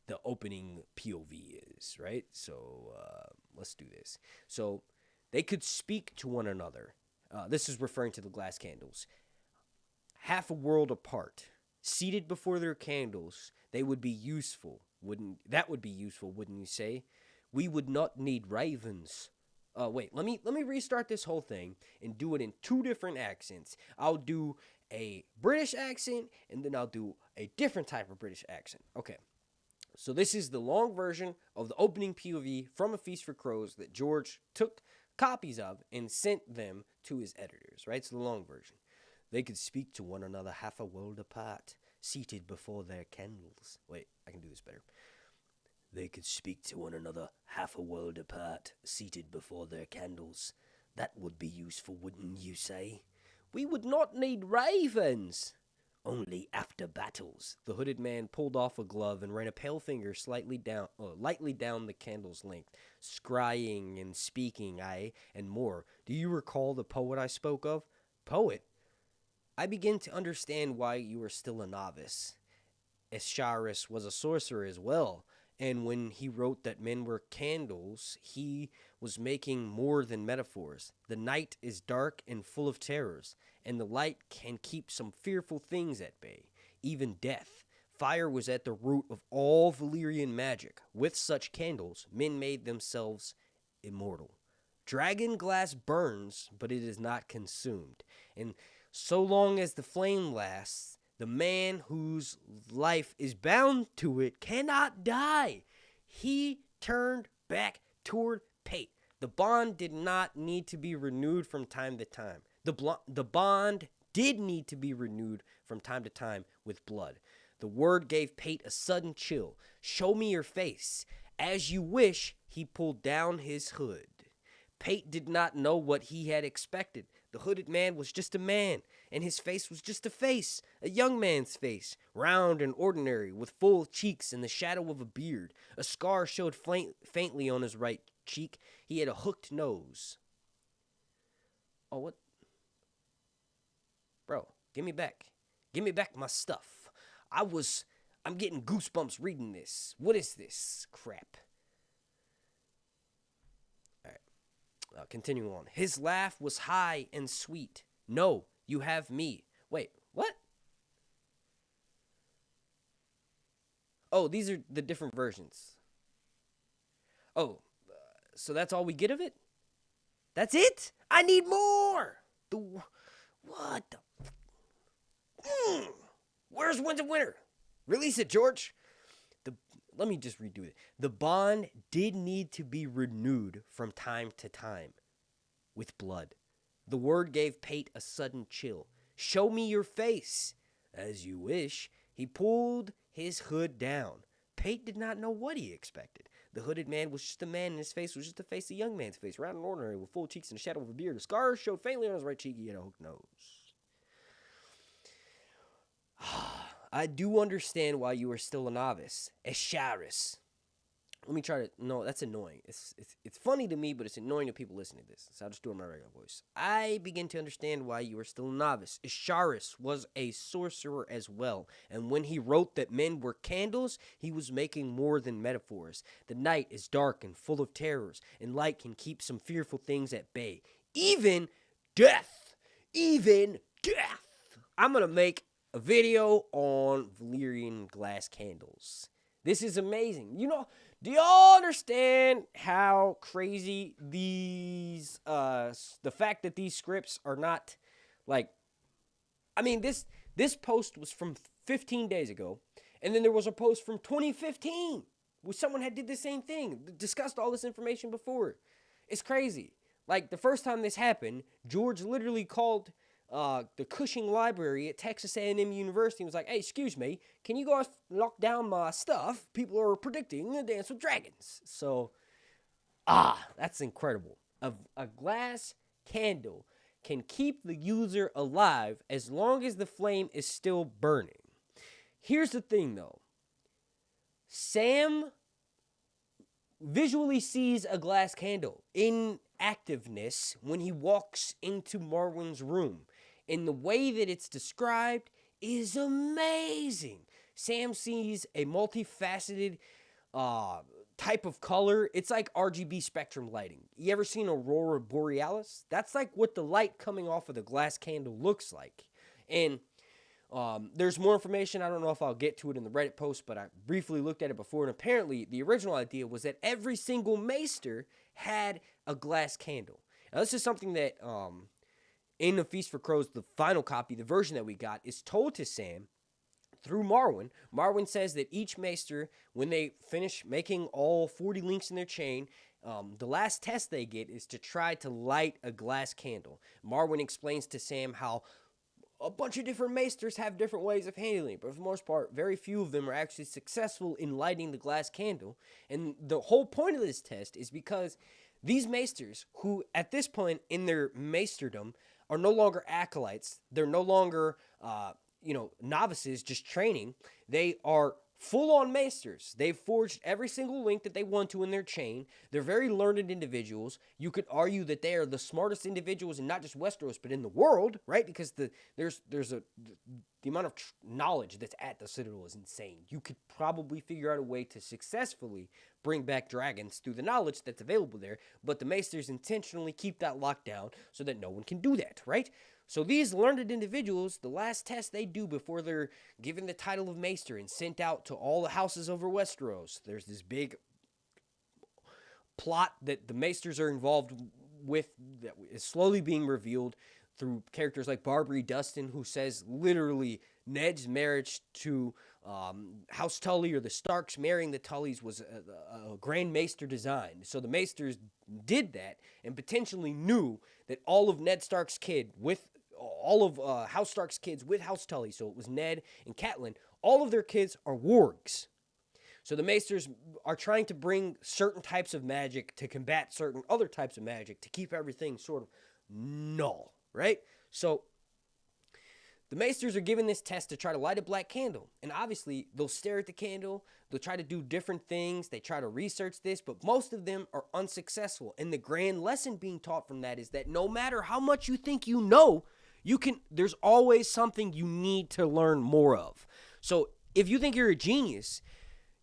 the opening POV is, right? So let's do this. So they could speak to one another. This is referring to the glass candles. Half a world apart, seated before their candles, they would be useful. Wouldn't you say? We would not need ravens. Wait, let me restart this whole thing and do it in 2 different accents. I'll do a British accent, and then I'll do a different type of British accent. Okay. So this is the long version of the opening POV from A Feast for Crows that George took copies of and sent them to his editors, right? So the long version. They could speak to one another half a world apart, seated before their candles. Wait, I can do this better. They could speak to one another half a world apart, seated before their candles. That would be useful, wouldn't you say? We would not need ravens. Only after battles. The hooded man pulled off a glove and ran a pale finger lightly down the candle's length, scrying and speaking, aye, and more. Do you recall the poet I spoke of? Poet? I begin to understand why you are still a novice. Estrada was a sorcerer as well, and when he wrote that men were candles, he was making more than metaphors. The night is dark and full of terrors, and the light can keep some fearful things at bay, even death. Fire was at the root of all Valyrian magic. With such candles, men made themselves immortal. Dragon glass burns, but it is not consumed, and so long as the flame lasts, the man whose life is bound to it cannot die. He turned back toward Pate. The bond did not need to be renewed from time to time. The bond did need to be renewed from time to time with blood. The word gave Pate a sudden chill. Show me your face. As you wish, he pulled down his hood. Pate did not know what he had expected. The hooded man was just a man, and his face was just a young man's face, round and ordinary, with full cheeks and the shadow of a beard. A scar showed faintly on his right cheek. He had a hooked nose. Oh, what? Bro, give me back. Give me back my stuff. I'm getting goosebumps reading this. What is this crap? Continue on. His laugh was high and sweet. No, you have me. Wait, what? Oh, these are the different versions. Oh, so that's all we get of it? That's it? I need more! What the... Where's Winds of Winter? Release it, George. Let me just redo it. The bond did need to be renewed from time to time with blood. The word gave Pate a sudden chill. Show me your face. As you wish. He pulled his hood down. Pate did not know what he expected. The hooded man was just a man, and his face was just the face of a young man's face, round and ordinary, with full cheeks and the shadow of a beard. A scar showed faintly on his right cheek. He had a hooked nose. I do understand why you are still a novice. Escharis. Let me try to... No, that's annoying. It's funny to me, but it's annoying to people listening to this. So I'll just do it in my regular voice. I begin to understand why you are still a novice. Escharis was a sorcerer as well. And when he wrote that men were candles, he was making more than metaphors. The night is dark and full of terrors, and light can keep some fearful things at bay. Even death. Even death. I'm going to make a video on Valyrian glass candles. This is amazing. You know, do y'all understand how crazy these, the fact that these scripts are not, like, I mean, this post was from 15 days ago, and then there was a post from 2015 where someone had did the same thing, discussed all this information before. It's crazy. Like, the first time this happened, George literally called the Cushing Library at Texas A&M University and was like, hey, excuse me, can you guys lock down my stuff? People are predicting a Dance with Dragons. So, that's incredible. A glass candle can keep the user alive as long as the flame is still burning. Here's the thing, though. Sam visually sees a glass candle in activeness when he walks into Marwyn's room. And the way that it's described is amazing. Sam sees a multifaceted type of color. It's like RGB spectrum lighting. You ever seen Aurora Borealis? That's like what the light coming off of the glass candle looks like. And there's more information. I don't know if I'll get to it in the Reddit post, but I briefly looked at it before. And apparently the original idea was that every single maester had a glass candle. Now this is something that in The Feast for Crows, the final copy, the version that we got, is told to Sam through Marwyn. Marwyn says that each maester, when they finish making all 40 links in their chain, the last test they get is to try to light a glass candle. Marwyn explains to Sam how a bunch of different maesters have different ways of handling it, but for the most part, very few of them are actually successful in lighting the glass candle. And the whole point of this test is because these maesters, who at this point in their maesterdom are no longer acolytes. They're no longer, novices just training. They are full-on maesters. They've forged every single link that they want to in their chain. They're very learned individuals. You could argue that they are the smartest individuals in not just Westeros, but in the world, right? Because the amount of knowledge that's at the Citadel is insane. You could probably figure out a way to successfully bring back dragons through the knowledge that's available there, but the maesters intentionally keep that locked down so that no one can do that, right? So these learned individuals, the last test they do before they're given the title of maester and sent out to all the houses over Westeros, there's this big plot that the maesters are involved with that is slowly being revealed through characters like Barbary Dustin, who says literally Ned's marriage to House Tully, or the Starks marrying the Tullys, was a Grand Maester design. So the Maesters did that and potentially knew that all of Ned Stark's kid with all of House Stark's kids with House Tully, so it was Ned and Catelyn, all of their kids are wargs. So the Maesters are trying to bring certain types of magic to combat certain other types of magic to keep everything sort of null, right? So the Maesters are given this test to try to light a black candle. And obviously, they'll stare at the candle. They'll try to do different things. They try to research this, but most of them are unsuccessful. And the grand lesson being taught from that is that no matter how much you think you know, there's always something you need to learn more of. So if you think you're a genius,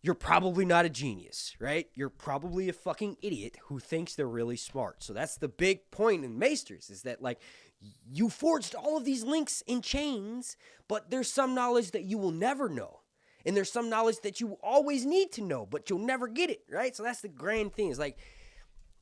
you're probably not a genius, right? You're probably a fucking idiot who thinks they're really smart. So that's the big point in Maesters, is that, like, you forged all of these links in chains, but there's some knowledge that you will never know. And there's some knowledge that you always need to know, but you'll never get it, right? So that's the grand thing. Is like,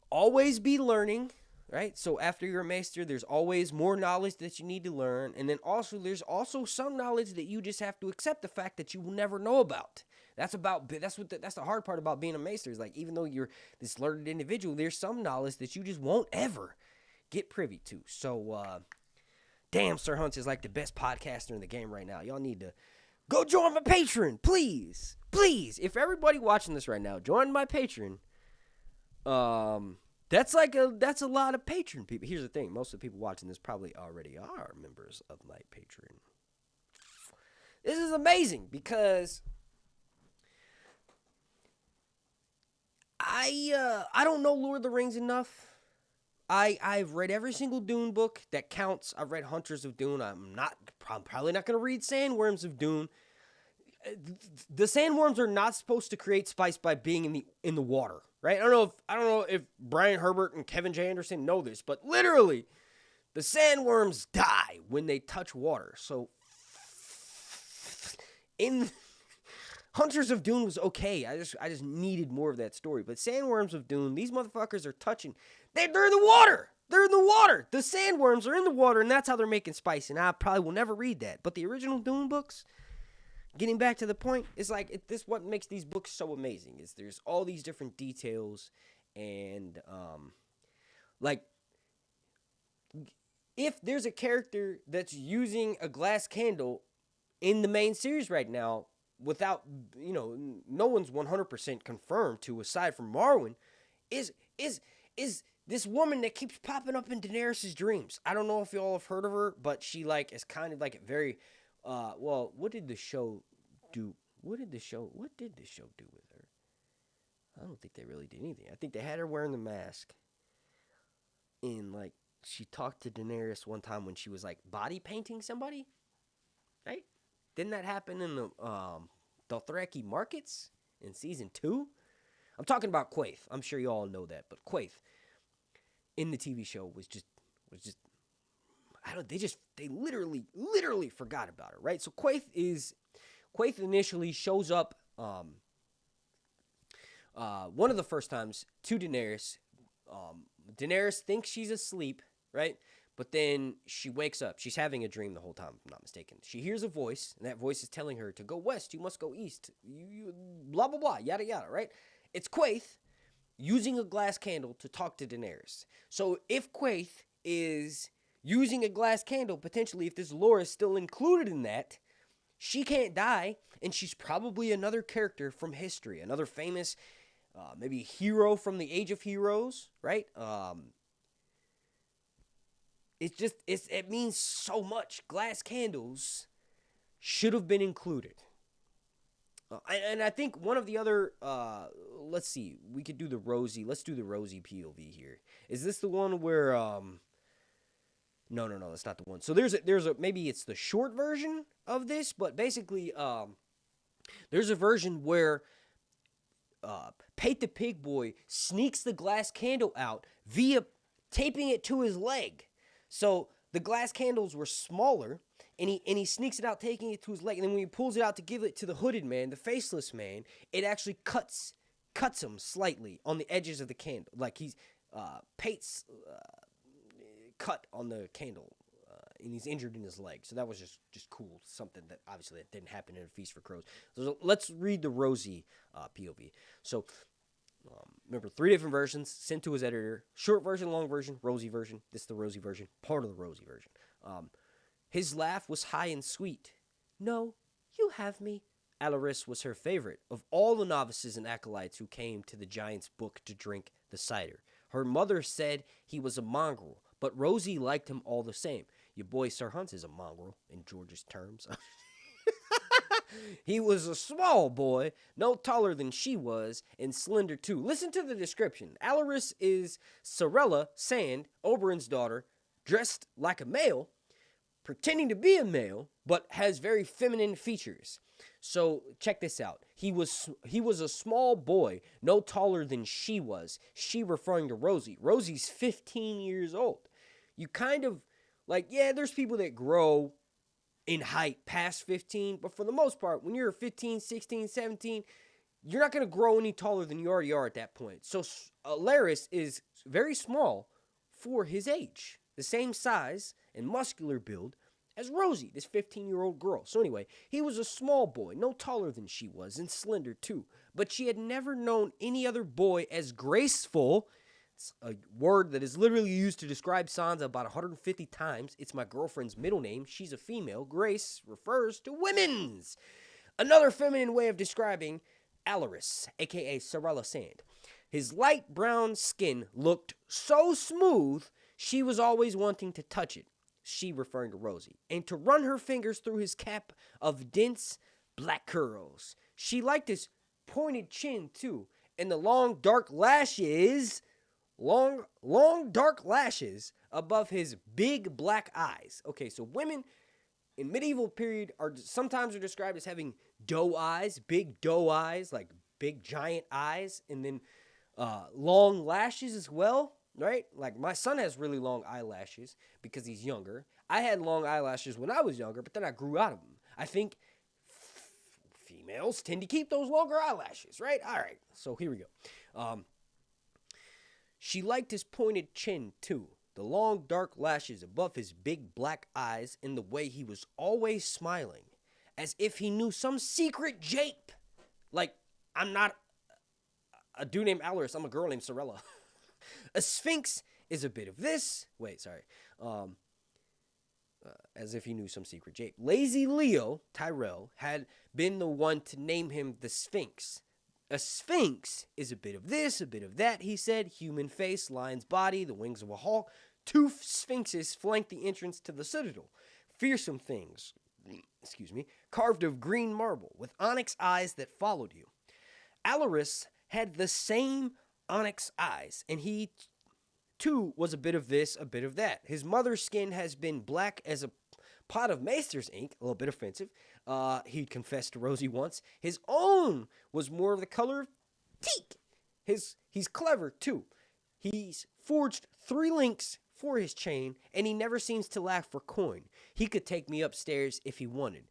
always be learning, right? So after you're a maester, there's always more knowledge that you need to learn. And then also, there's also some knowledge that you just have to accept the fact that you will never know about. That's the hard part about being a maester, is like, even though you're this learned individual, there's some knowledge that you just won't ever get privy to. So, damn, Sir Hunts is like the best podcaster in the game right now. Y'all need to go join my Patreon, please. Please. If everybody watching this right now, join my Patreon. That's a lot of Patreon people. Here's the thing. Most of the people watching this probably already are members of my Patreon. This is amazing because I don't know Lord of the Rings enough. I've read every single Dune book that counts. I've read Hunters of Dune. I'm probably not going to read Sandworms of Dune. The sandworms are not supposed to create spice by being in the water, right? I don't know if Brian Herbert and Kevin J. Anderson know this, but literally, the sandworms die when they touch water. So, in Hunters of Dune was okay. I just needed more of that story. But Sandworms of Dune, these motherfuckers are touching. They're in the water. They're in the water. The sandworms are in the water, and that's how they're making spice. And I probably will never read that. But the original Dune books, getting back to the point, is like, this what makes these books so amazing. Is there's all these different details, and like, if there's a character that's using a glass candle in the main series right now, without, no one's 100% confirmed to, aside from Marwyn, is this woman that keeps popping up in Daenerys' dreams. I don't know if y'all have heard of her, but she, like, is kind of like a very, what did the show do? What did the show do with her? I don't think they really did anything. I think they had her wearing the mask, and, like, she talked to Daenerys one time when she was, like, body painting somebody, right? Didn't that happen in the Dothraki markets in season 2? I'm talking about Quaithe. I'm sure you all know that, but Quaithe in the TV show was just they literally forgot about her, right? So Quaithe initially shows up one of the first times to Daenerys. Daenerys thinks she's asleep, right? But then she wakes up. She's having a dream the whole time, if I'm not mistaken. She hears a voice, and that voice is telling her to go west. You must go east. You blah, blah, blah, yada, yada, right? It's Quaithe using a glass candle to talk to Daenerys. So if Quaithe is using a glass candle, potentially, if this lore is still included in that, she can't die, and she's probably another character from history, another famous, maybe hero from the Age of Heroes, right? it means so much. Glass candles should have been included. And I think one of the other, let's see, we could do the Rosie. Let's do the Rosie POV here. Is this the one where, no, that's not the one. So there's a, maybe it's the short version of this, but basically, there's a version where, Pate the Pig Boy sneaks the glass candle out via taping it to his leg. So the glass candles were smaller, and he sneaks it out, taking it to his leg. And then when he pulls it out to give it to the hooded man, the faceless man, it actually cuts him slightly on the edges of the candle. Like he's Pate's cut on the candle, and he's injured in his leg. So that was just cool. Something that obviously that didn't happen in A Feast for Crows. So let's read the Rosie POV. So remember, 3 different versions sent to his editor. Short version, long version, Rosie version. This is the Rosie version. Part of the Rosie version. His laugh was high and sweet. No, you have me. Alaris was her favorite of all the novices and acolytes who came to the giant's book to drink the cider. Her mother said he was a mongrel, but Rosie liked him all the same. Your boy Sir Hunt is a mongrel, in George's terms. He was a small boy, no taller than she was, and slender too. Listen to the description. Alaris is Sorella Sand, Oberon's daughter, dressed like a male, pretending to be a male, but has very feminine features. So check this out. He was a small boy, no taller than she was. She referring to Rosie. Rosie's 15 years old. You kind of, like, yeah, there's people that grow in height past 15, but for the most part, when you're 15, 16, 17, you're not going to grow any taller than you already are at that point. So Alaris is very small for his age. The same size and muscular build as Rosie, this 15-year-old girl. So anyway, he was a small boy, no taller than she was, and slender too. But she had never known any other boy as graceful. It's a word that is literally used to describe Sansa about 150 times. It's my girlfriend's middle name. She's a female. Grace refers to women's. Another feminine way of describing Alaris, a.k.a. Sorella Sand. His light brown skin looked so smooth, she was always wanting to touch it. She referring to Rosie, and to run her fingers through his cap of dense black curls. She liked his pointed chin too, and the long dark lashes above his big black eyes. Okay, so women in medieval period are sometimes described as having doe eyes, big doe eyes, like big giant eyes, and then long lashes as well. Right? Like, my son has really long eyelashes because he's younger. I had long eyelashes when I was younger, but then I grew out of them. I think females tend to keep those longer eyelashes, right? All right, so here we go. She liked his pointed chin, too. The long, dark lashes above his big black eyes, and the way he was always smiling, as if he knew some secret jape. Like, I'm not a dude named Alaris, I'm a girl named Sorella. A sphinx is a bit of this. As if he knew some secret jape. Lazy Leo, Tyrell, had been the one to name him the Sphinx. A sphinx is a bit of this, a bit of that, he said. Human face, lion's body, the wings of a hawk. 2 sphinxes flanked the entrance to the citadel. Fearsome things, carved of green marble, with onyx eyes that followed you. Alaris had the same onyx eyes, and he too was a bit of this, a bit of that. His mother's skin has been black as a pot of maester's ink, a little bit offensive. He'd confessed to Rosie once. His own was more of the color of teak. He's clever too. He's forged 3 links for his chain, and he never seems to lack for coin. He could take me upstairs if he wanted.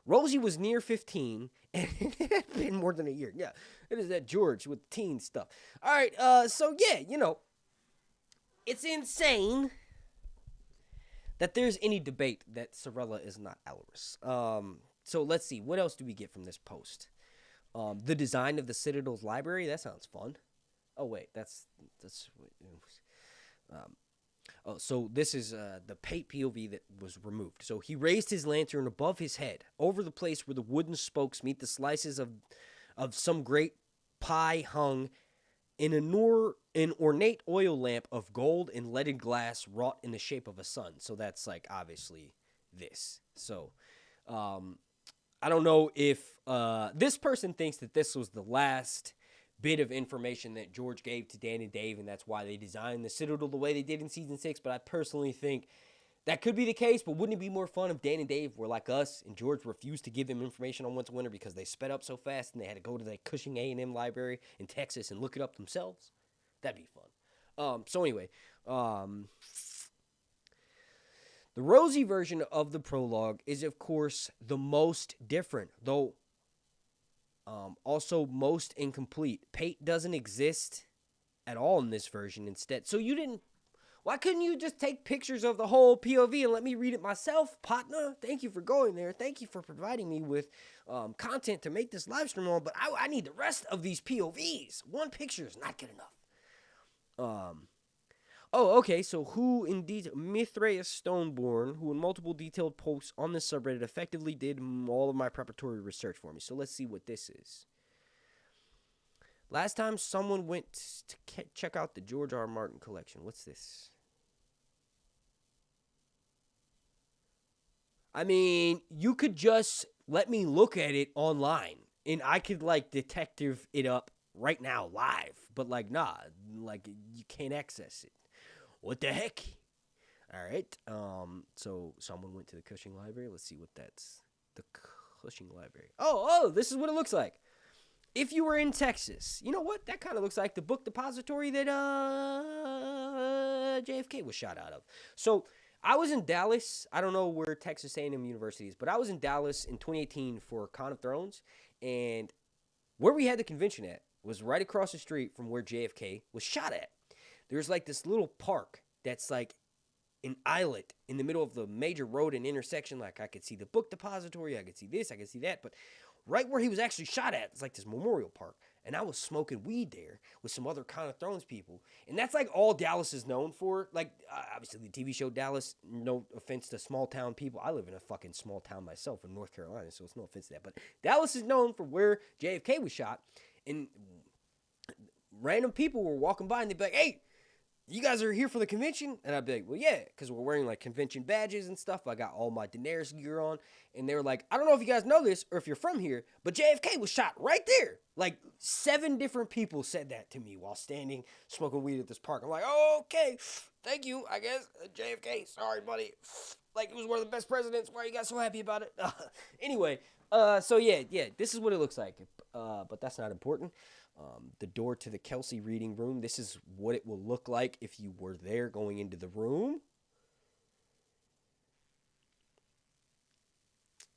Rosie was near 15, and it had been more than a year. Yeah, it is that George with teen stuff. All right, so yeah, it's insane that there's any debate that Sorella is not Alaris. So let's see, what else do we get from this post? The design of the Citadel's library, that sounds fun. Oh wait, so this is the Pate POV that was removed. So he raised his lantern above his head, over the place where the wooden spokes meet the slices of some great pie hung an ornate oil lamp of gold and leaded glass wrought in the shape of a sun. So that's like obviously this. So I don't know if this person thinks that this was the last bit of information that George gave to Dan and Dave, and that's why they designed the Citadel the way they did in season 6. But I personally think that could be the case, but wouldn't it be more fun if Dan and Dave were like us and George refused to give them information on Winter because they sped up so fast and they had to go to the Cushing A&M library in Texas and look it up themselves? That'd be fun. So anyway, the Rosie version of the prologue is, of course, the most different, though also most incomplete. Pate doesn't exist at all in this version instead. So why couldn't you just take pictures of the whole POV and let me read it myself, partner? Thank you for going there. Thank you for providing me with content to make this live stream on, but I need the rest of these POVs. One picture is not good enough. Okay, so who indeed, Mithraeus Stoneborn, who in multiple detailed posts on this subreddit effectively did all of my preparatory research for me. So let's see what this is. Last time someone went to check out the George R. R. Martin collection. What's this? I mean, you could just let me look at it online, and I could, like, detective it up right now, live. But, like, nah, like, you can't access it. What the heck? All right. So someone went to the Cushing Library. Let's see what that's. The Cushing Library. Oh, this is what it looks like. If you were in Texas, you know what? That kind of looks like the book depository that JFK was shot out of. So I was in Dallas. I don't know where Texas A&M University is, but I was in Dallas in 2018 for Con of Thrones, and where we had the convention at was right across the street from where JFK was shot at. There's like this little park that's like an islet in the middle of the major road and intersection. Like I could see the book depository, I could see this, I could see that, but right where he was actually shot at, it's like this memorial park. And I was smoking weed there with some other Con of Thrones people. And that's like all Dallas is known for. Like, obviously the TV show Dallas, no offense to small town people. I live in a fucking small town myself in North Carolina, so it's no offense to that. But Dallas is known for where JFK was shot. And random people were walking by and they'd be like, hey, you guys are here for the convention? And I'd be like, well, yeah, because we're wearing like convention badges and stuff. I got all my Daenerys gear on. And they were like, I don't know if you guys know this or if you're from here, but JFK was shot right there. Like 7 different people said that to me while standing smoking weed at this park. I'm like, oh, okay, thank you, I guess. JFK, sorry, buddy. Like, it was one of the best presidents. Why are you guys so happy about it? Anyway, so yeah, this is what it looks like. But that's not important. The door to the Kelsey reading room. This is what it will look like if you were there going into the room.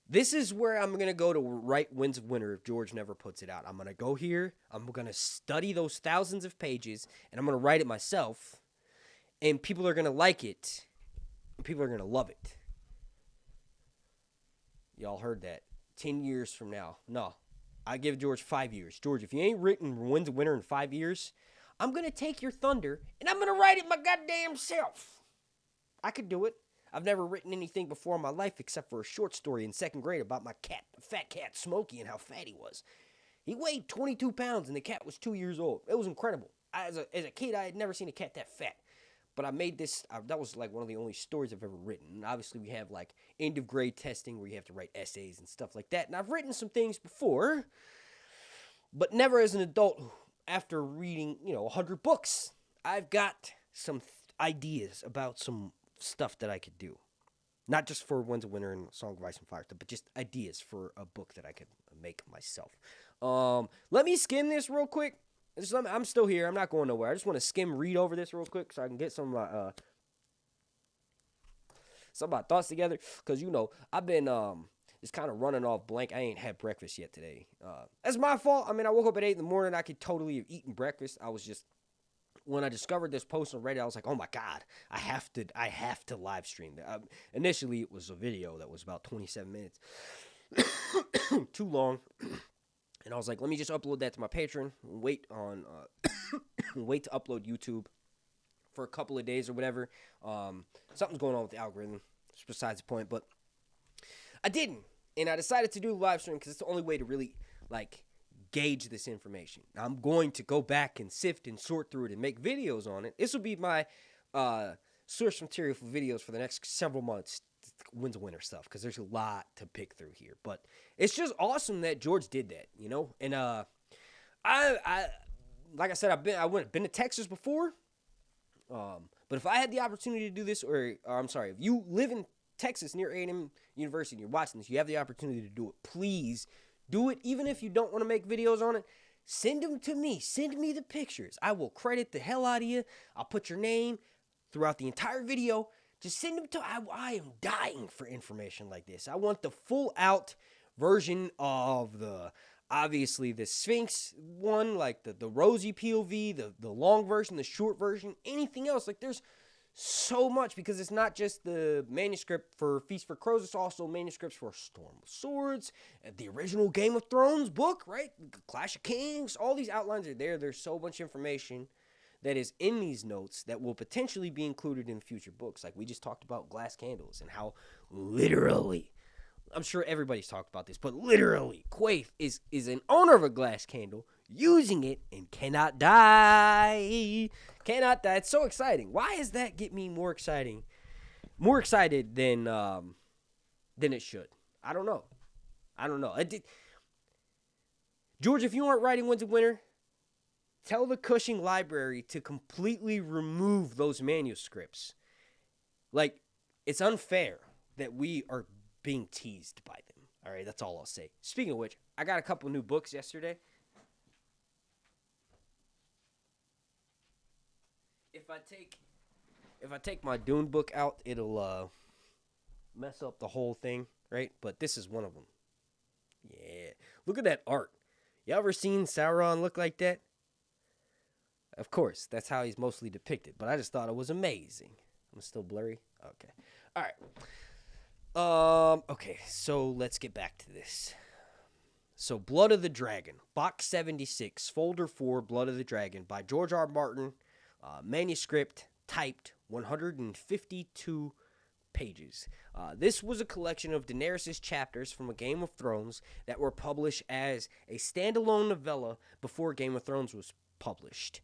This is where I'm going to go to write Winds of Winter if George never puts it out. I'm going to go here. I'm going to study those thousands of pages, and I'm going to write it myself. And people are going to like it. And people are going to love it. Y'all heard that. 10 years from now. No. I give George 5 years. George, if you ain't written Winds of Winter in 5 years, I'm going to take your thunder, and I'm going to write it my goddamn self. I could do it. I've never written anything before in my life except for a short story in 2nd grade about my cat, fat cat Smokey, and how fat he was. He weighed 22 pounds, and the cat was 2 years old. It was incredible. As a kid, I had never seen a cat that fat. But I made this, that was like one of the only stories I've ever written. And obviously we have like end of grade testing where you have to write essays and stuff like that. And I've written some things before, but never as an adult after reading, 100 books. I've got some ideas about some stuff that I could do. Not just for Winds of Winter and Song of Ice and Fire, but just ideas for a book that I could make myself. Let me skim this real quick. I'm still here. I'm not going nowhere. I just want to read over this real quick so I can get some of my thoughts together. Because, I've been just kind of running off blank. I ain't had breakfast yet today. That's my fault. I mean, I woke up at 8 in the morning. I could totally have eaten breakfast. When I discovered this post on Reddit, I was like, oh my God, I have to live stream that. Initially, it was a video that was about 27 minutes. Too long. And I was like, let me just upload that to my Patreon. Wait to upload YouTube for a couple of days or whatever. Something's going on with the algorithm. It's besides the point. But I didn't. And I decided to do the live stream because it's the only way to really, gauge this information. I'm going to go back and sift and sort through it and make videos on it. This will be my source material for videos for the next several months. Wins a winner stuff, because there's a lot to pick through here. But it's just awesome that George did that, you know. And I like I said, I've been to Texas before. But if I had the opportunity to do this, or I'm sorry, if you live in Texas near A&M University and you're watching this, you have the opportunity to do it. Please do it. Even if you don't want to make videos on it, send them to me. Send me the pictures. I will credit the hell out of you. I'll put your name throughout the entire video. Just send them to, I am dying for information like this. I want the full out version of obviously the Sphinx one, like the Rosie POV, the long version, the short version, anything else. Like, there's so much, because it's not just the manuscript for Feast for Crows, it's also manuscripts for Storm of Swords, the original Game of Thrones book, right? Clash of Kings, all these outlines are there. There's so much information that is in these notes that will potentially be included in future books. Like we just talked about glass candles and how literally, I'm sure everybody's talked about this, but literally Quaif is an owner of a glass candle, using it, and cannot die. Cannot die. It's so exciting. Why does that get me more excited than it should? I don't know. George, if you aren't writing Wins a Winner, tell the Cushing Library to completely remove those manuscripts. Like, it's unfair that we are being teased by them. All right, that's all I'll say. Speaking of which, I got a couple new books yesterday. If I take my Dune book out, it'll mess up the whole thing, right? But this is one of them. Yeah, look at that art. You ever seen Sauron look like that? Of course, that's how he's mostly depicted, but I just thought it was amazing. I'm still blurry? Okay. All right. Okay, so let's get back to this. So, Blood of the Dragon, Box 76, Folder 4, Blood of the Dragon, by George R. Martin, manuscript, typed, 152 pages. This was a collection of Daenerys' chapters from A Game of Thrones that were published as a standalone novella before Game of Thrones was published.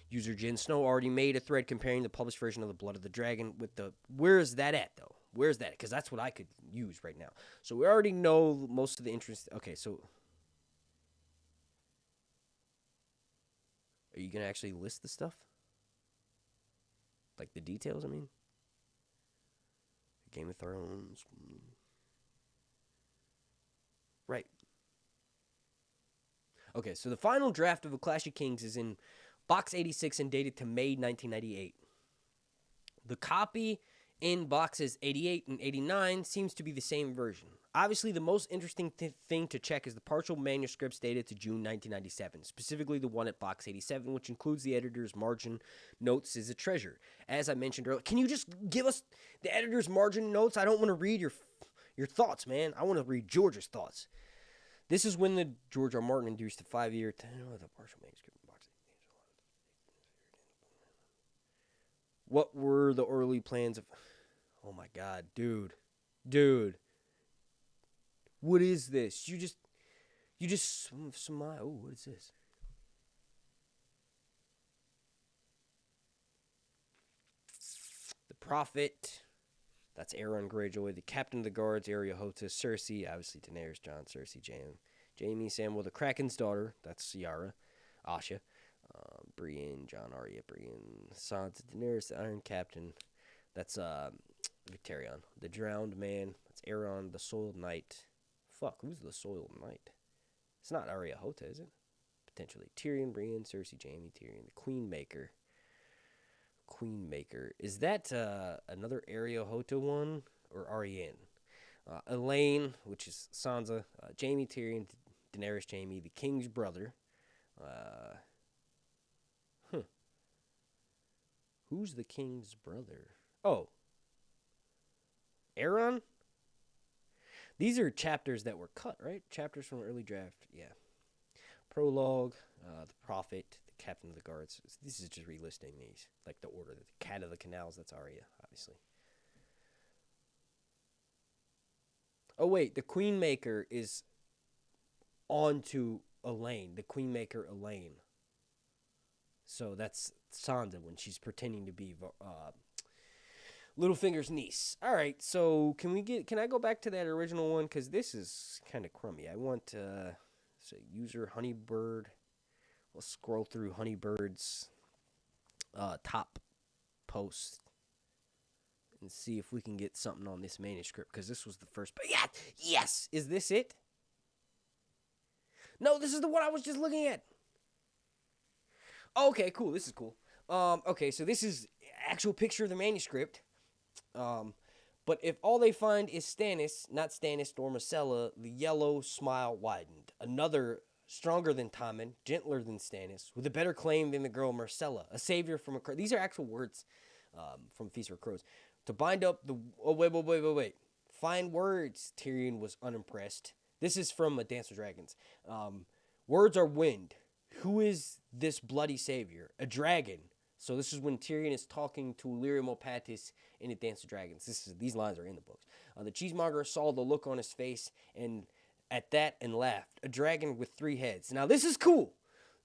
User Jen Snow already made a thread comparing the published version of The Blood of the Dragon with the... Where is that at, though? Where's that? Because that's what I could use right now. So we already know most of the interest... Okay, so... Are you going to actually list the stuff? Like the details, I mean? Game of Thrones... Right. Okay, so the final draft of A Clash of Kings is in Box 86 and dated to May 1998. The copy in boxes 88 and 89 seems to be the same version. Obviously, the most interesting thing to check is the partial manuscripts dated to June 1997, specifically the one at Box 87, which includes the editor's margin notes, is a treasure. As I mentioned earlier, can you just give us the editor's margin notes? I don't want to read your thoughts, man. I want to read George's thoughts. This is when the George R. Martin induced a 5-year... the partial manuscript box. What were the early plans of... Oh my God, dude. What is this? You just smile. Oh, what is this? The Prophet. That's Aeron Greyjoy. The Captain of the Guards, Ariahota. Cersei, obviously Daenerys, Jon, Cersei, Jaime, Samuel, the Kraken's daughter. That's Yara, Asha. Breanne, Jon, Arya, Breanne, Sansa, Daenerys, the Iron Captain. That's Victarion. The Drowned Man. That's Aeron, the Soiled Knight. Fuck, who's the Soiled Knight? It's not Ariahota, is it? Potentially. Tyrion, Brienne, Cersei, Jaime, Tyrion. The Queenmaker. Is that another Ariahota one? Or Ariane? Elaine, which is Sansa. Jaime, Tyrion, Daenerys, Jaime. The King's brother. Who's the King's brother? Oh. Aeron? These are chapters that were cut, right? Chapters from early draft. Yeah. Prologue, the Prophet, the Captain of the Guards. This is just relisting these. Like the order. The Cat of the Canals, that's Arya, obviously. Oh, wait. The Queenmaker is onto Elaine, the Queenmaker Elaine. So that's Sansa when she's pretending to be Littlefinger's niece. All right, so can I go back to that original one? Because this is kind of crummy. I want say user Honeybird. We'll scroll through Honeybird's top post and see if we can get something on this manuscript, because this was the first. But yeah, yes, is this it? No, this is the one I was just looking at. Okay, cool. This is cool. Okay, so this is actual picture of the manuscript. But if all they find is Stannis, not Stannis nor Myrcella, the yellow smile widened. Another stronger than Tommen, gentler than Stannis, with a better claim than the girl Myrcella, a savior from a... These are actual words from Feast for Crows. To bind up the... Oh, wait. Fine words, Tyrion was unimpressed. This is from A Dance with Dragons. Words are wind. Who is this bloody savior? A dragon. So this is when Tyrion is talking to Illyrio Mopatis in A Dance with Dragons. These lines are in the books. The cheesemonger saw the look on his face and laughed. A dragon with 3 heads. Now this is cool.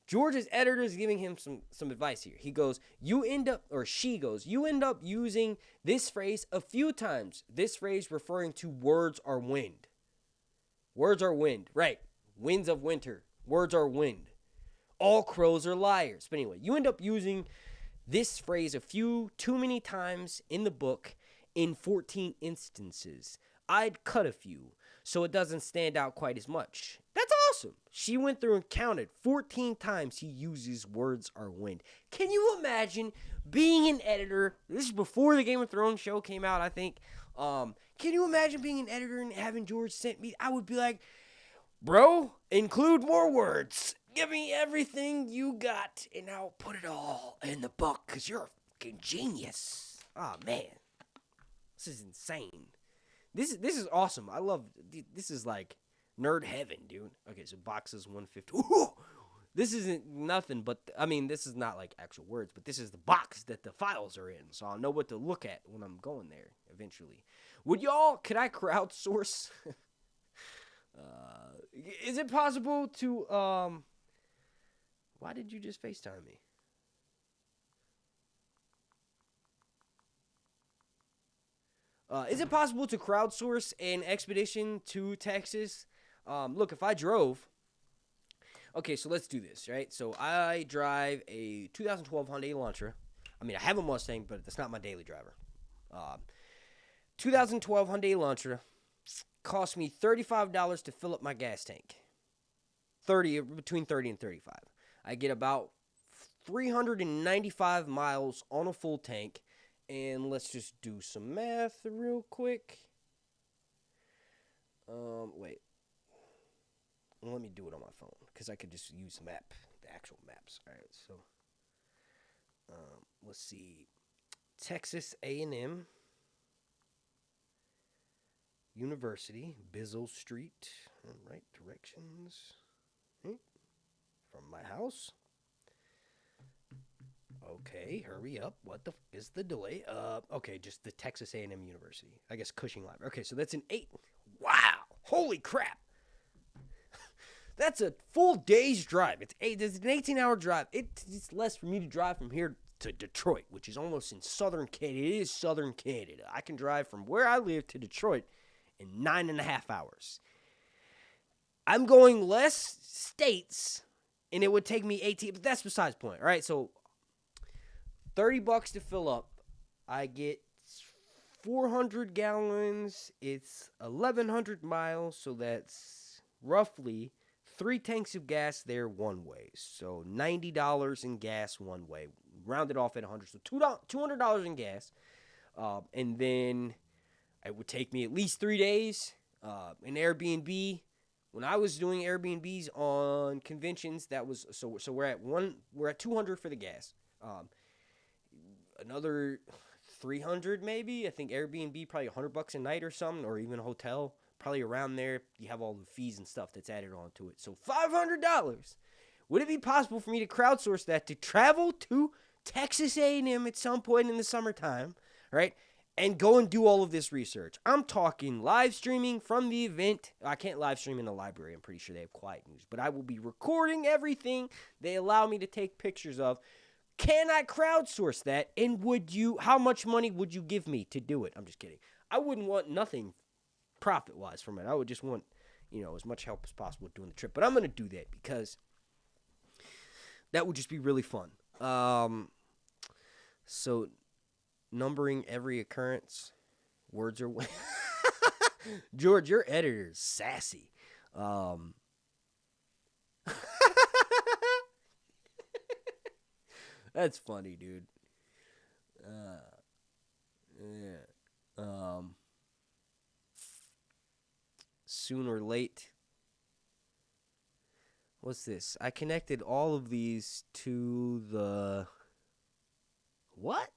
George's editor is giving him some advice here. He goes, you end up using this phrase a few times. This phrase referring to words are wind. Words are wind. Right. Winds of winter. Words are wind. All crows are liars. But anyway, you end up using this phrase too many times in the book in 14 instances. I'd cut a few so it doesn't stand out quite as much. That's awesome. She went through and counted 14 times he uses words are wind. Can you imagine being an editor? This is before the Game of Thrones show came out, I think. Can you imagine being an editor and having George sent me? I would be like, bro, include more words. Give me everything you got, and I'll put it all in the book, because you're a fucking genius. Oh, man. This is insane. This is awesome. I love, this is like nerd heaven, dude. Okay, so boxes 150. Ooh, this isn't nothing but, this is not like actual words, but this is the box that the files are in, so I'll know what to look at when I'm going there eventually. Could I crowdsource? Is it possible to, why did you just FaceTime me? Is it possible to crowdsource an expedition to Texas? Look, if I drove... Okay, so let's do this, right? So I drive a 2012 Hyundai Elantra. I have a Mustang, but that's not my daily driver. 2012 Hyundai Elantra cost me $35 to fill up my gas tank. Between 30 and 35. I get about 395 miles on a full tank. And let's just do some math real quick. Wait. Let me do it on my phone, because I could just use the actual maps. All right, so let's see. Texas A&M University, Bizzle Street. All right, directions. From my house. Okay, hurry up. What the is the delay? Okay, just the Texas A&M University. I guess Cushing Library. Okay, so that's an 8. Wow. Holy crap. That's a full day's drive. It's an 18-hour drive. It's less for me to drive from here to Detroit, which is almost in southern Canada. It is southern Canada. I can drive from where I live to Detroit in 9.5 hours. I'm going less states, and it would take me 18, but that's besides the point. All right, so $30 to fill up. I get 400 gallons. It's 1,100 miles, so that's roughly 3 tanks of gas there one way. So $90 in gas one way. Rounded off at 100, so $200 in gas. And then it would take me at least 3 days. An Airbnb. When I was doing Airbnbs on conventions, that was so we're at 200 for the gas. Another 300 maybe. I think Airbnb probably $100 a night or something, or even a hotel probably around there. You have all the fees and stuff that's added onto it. So $500. Would it be possible for me to crowdsource that to travel to Texas A&M at some point in the summertime, right? and go and do all of this research. I'm talking live streaming from the event. I can't live stream in the library. I'm pretty sure they have quiet news. But I will be recording everything they allow me to take pictures of. Can I crowdsource that? And how much money would you give me to do it? I'm just kidding. I wouldn't want nothing profit-wise from it. I would just want, as much help as possible doing the trip. But I'm going to do that because that would just be really fun. So numbering every occurrence, words are George, your editor's sassy. That's funny, dude. Yeah. Soon or late. What's this? I connected all of these to the... What?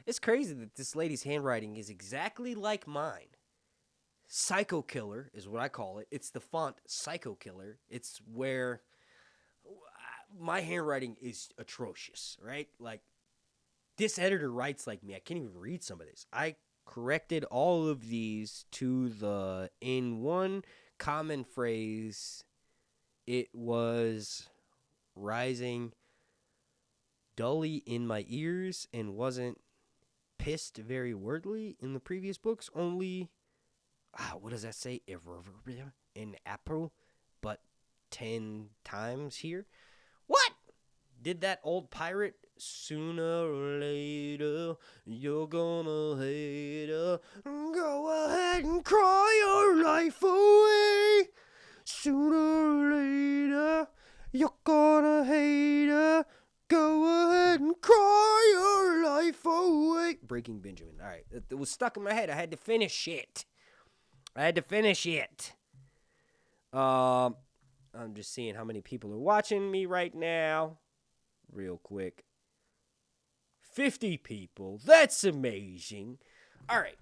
It's crazy that this lady's handwriting is exactly like mine. Psycho Killer is what I call it. It's the font Psycho Killer. It's where my handwriting is atrocious, right? Like, this editor writes like me. I can't even read some of this. I corrected all of these to the, in one common phrase, it was rising dully in my ears and wasn't pissed very wordly in the previous books. Only, what does that say? In April, but 10 times here. What? Did that old pirate? Sooner or later, you're gonna hate her. Go ahead and cry your life away. Sooner or later, you're gonna hate her. Go ahead and cry your life away. Breaking Benjamin. All right. It was stuck in my head. I had to finish it. I'm just seeing how many people are watching me right now. Real quick. 50 people. That's amazing. All right.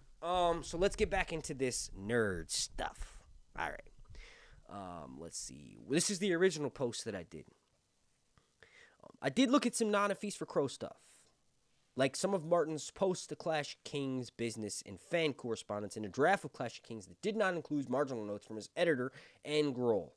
So let's get back into this nerd stuff. All right. Let's see. This is the original post that I did. I did look at some non-A Feast for Crow stuff, like some of Martin's post to Clash of Kings business and fan correspondence in a draft of Clash of Kings that did not include marginal notes from his editor and Grohl.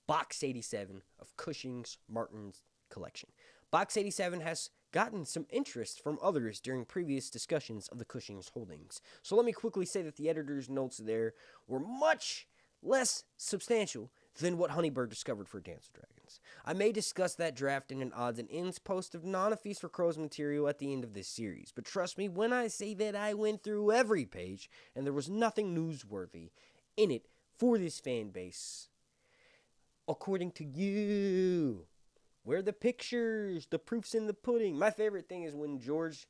Box 87 of Cushing's Martin's collection. Box 87 has gotten some interest from others during previous discussions of the Cushing's holdings. So let me quickly say that the editor's notes there were much less substantial than what Honeybird discovered for Dance of Dragons. I may discuss that draft in an odds and ends post of non-A Feast for Crows material at the end of this series, but trust me when I say that I went through every page and there was nothing newsworthy in it for this fan base. According to you, where are the pictures? The proof's in the pudding. My favorite thing is when George,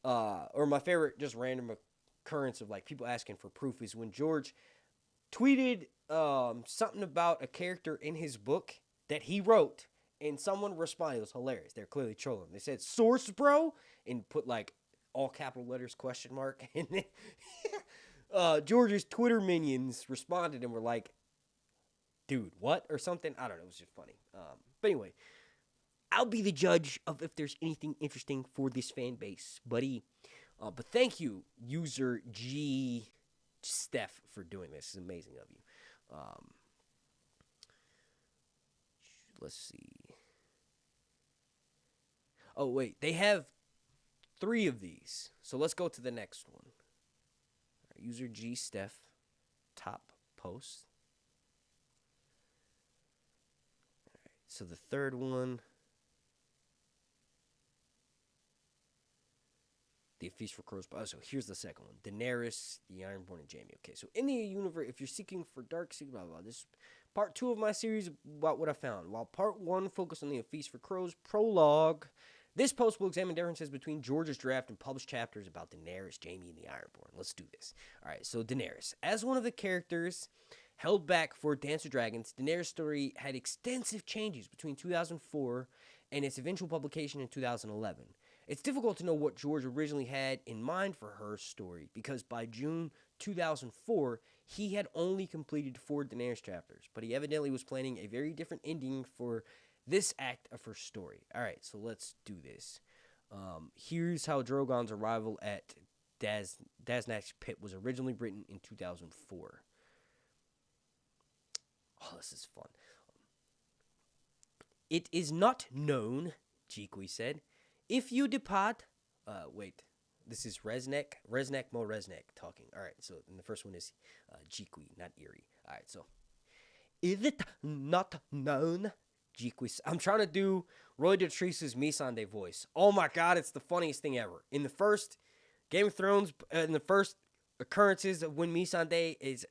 or my favorite just random occurrence of like people asking for proof is when George tweeted something about a character in his book that he wrote, and someone responded. It was hilarious. They're clearly trolling. They said, "Source, bro," and put like all capital letters, question mark. And then George's Twitter minions responded and were like, "Dude, what?" or something. I don't know. It was just funny. But anyway, I'll be the judge of if there's anything interesting for this fan base, buddy. But thank you, user G Steph, for doing this. It's amazing of you. Let's see. Oh, wait. They have 3 of these. So let's go to the next one. Right, user G Steph, top post. All right, so the third one. The Feast for Crows. So here's the second one. Daenerys, the Ironborn, and Jaime. Okay, so in the universe, if you're seeking for dark secret, blah, blah, blah, this is part 2 of my series about what I found. While part 1 focused on the Feast for Crows prologue, this post will examine differences between George's draft and published chapters about Daenerys, Jaime, and the Ironborn. Let's do this. All right, so Daenerys. As one of the characters held back for Dance of Dragons, Daenerys' story had extensive changes between 2004 and its eventual publication in 2011. It's difficult to know what George originally had in mind for her story, because by June 2004, he had only completed 4 Daenerys chapters, but he evidently was planning a very different ending for this act of her story. All right, so let's do this. Here's how Drogon's arrival at Daznak's Pit was originally written in 2004. Oh, this is fun. It is not known, Jeekwe said. If you depart... wait. This is Resnek Mo Resnek talking. All right, so and the first one is Jeekwe, not Erie. All right, so... Is it not known, Jeekwe... I'm trying to do Roy Dotrice's Missandei voice. Oh my god, it's the funniest thing ever. In the first Game of Thrones, in the first occurrences of when Missandei is,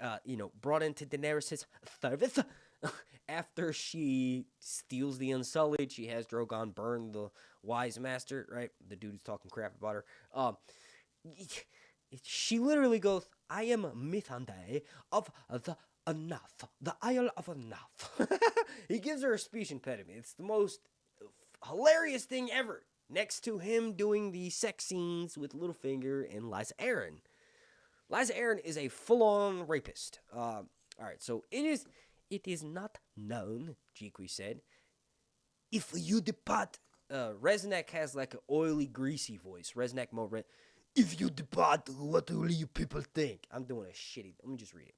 brought into Daenerys' service... After she steals the Unsullied, she has Drogon burn the Wise Master, right? The dude who's talking crap about her. She literally goes, I am Missandei of the Enough, the Isle of Enough. He gives her a speech impediment. It's the most hilarious thing ever. Next to him doing the sex scenes with Littlefinger and Lysa Arryn. Lysa Arryn is a full-on rapist. All right, so it is not known, Jeekwe said. If you depart... Resnek has like an oily, greasy voice. Resnek Mo If you depart, what will you people think? I'm doing a shitty... Let me just read it.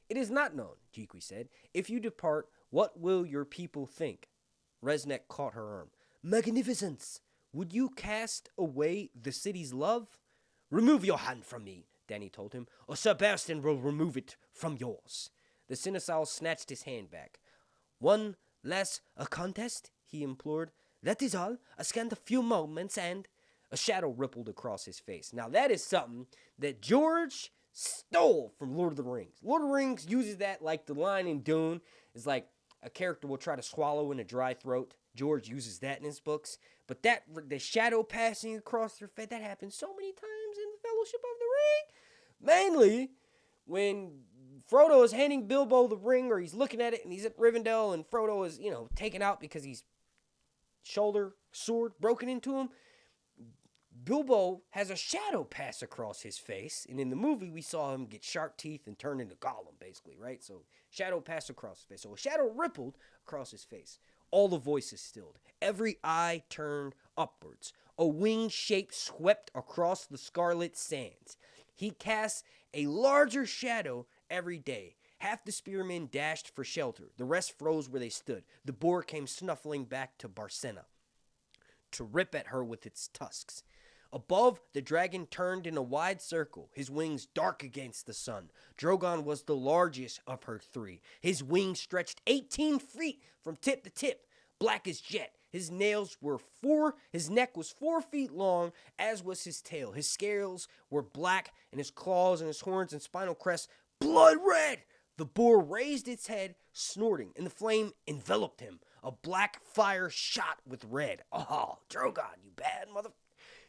It is not known, Jeekwe said. If you depart, what will your people think? Resnek caught her arm. Magnificence! Would you cast away the city's love? Remove your hand from me, Danny told him, or Sir Barristan will remove it from yours. The Cinesaurus snatched his hand back. One last contest, he implored. That is all. I scanned a few moments and... A shadow rippled across his face. Now that is something that George stole from Lord of the Rings. Lord of the Rings uses that like the line in Dune is like a character will try to swallow in a dry throat. George uses that in his books. But the shadow passing across their face, that happens so many times in the Fellowship of the Ring. Mainly when Frodo is handing Bilbo the ring, or he's looking at it, and he's at Rivendell, and Frodo is, taken out because he's sword broken into him. Bilbo has a shadow pass across his face, and in the movie, we saw him get sharp teeth and turn into Gollum, basically, right? So, shadow passed across his face. So, a shadow rippled across his face. All the voices stilled. Every eye turned upwards. A wing shape swept across the scarlet sands. He cast a larger shadow every day. Half the spearmen dashed for shelter. The rest froze where they stood. The boar came snuffling back to Barcena to rip at her with its tusks. Above, the dragon turned in a wide circle, his wings dark against the sun. Drogon was the largest of her three. His wings stretched 18 feet from tip to tip, black as jet. His neck was 4 feet long, as was his tail. His scales were black, and his claws and his horns and spinal crest blood red. The boar raised its head, snorting, and the flame enveloped him. A black fire shot with red. Oh, Drogon, you bad mother...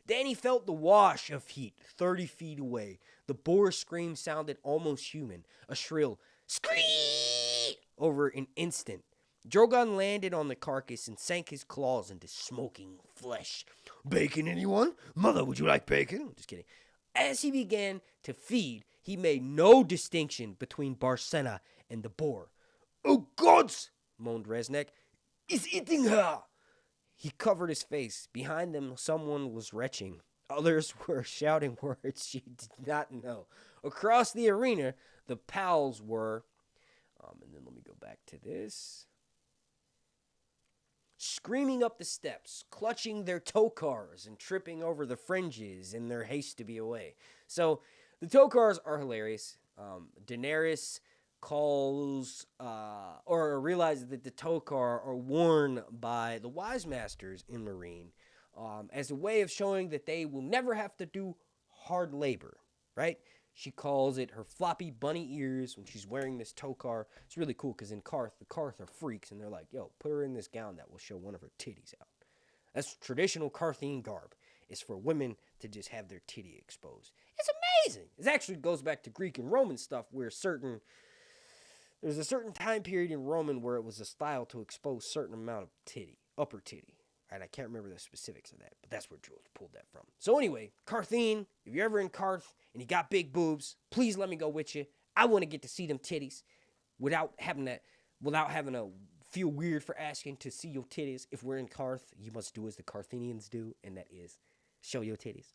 Danny felt the wash of heat 30 feet away. The boar's scream sounded almost human. A shrill scream over an instant. Drogon landed on the carcass and sank his claws into smoking flesh. Bacon, anyone? Mother, would you like bacon? Just kidding. As he began to feed, he made no distinction between Barcena and the boar. Oh, gods! Moaned Resnek. He's eating her! He covered his face. Behind them, someone was retching. Others were shouting words she did not know. Across the arena, the pals were... and then let me go back to this. Screaming up the steps, clutching their tokars and tripping over the fringes in their haste to be away. So, the tokars are hilarious. Daenerys calls or realizes that the Tokar are worn by the Wise Masters in Meereen as a way of showing that they will never have to do hard labor, right? She calls it her floppy bunny ears when she's wearing this Tokar. It's really cool because in Karth, the Karth are freaks, and they're like, yo, put her in this gown that will show one of her titties out. That's traditional Karthine garb. It's for women to just have their titty exposed. It's amazing. It actually goes back to Greek and Roman stuff where there's a certain time period in Roman where it was a style to expose a certain amount of titty, upper titty. And I can't remember the specifics of that, but that's where Jules pulled that from. So anyway, Karthine, if you're ever in Karth and you got big boobs, please let me go with you. I want to get to see them titties without having to feel weird for asking to see your titties. If we're in Karth, you must do as the Karthinians do, and that is show your titties.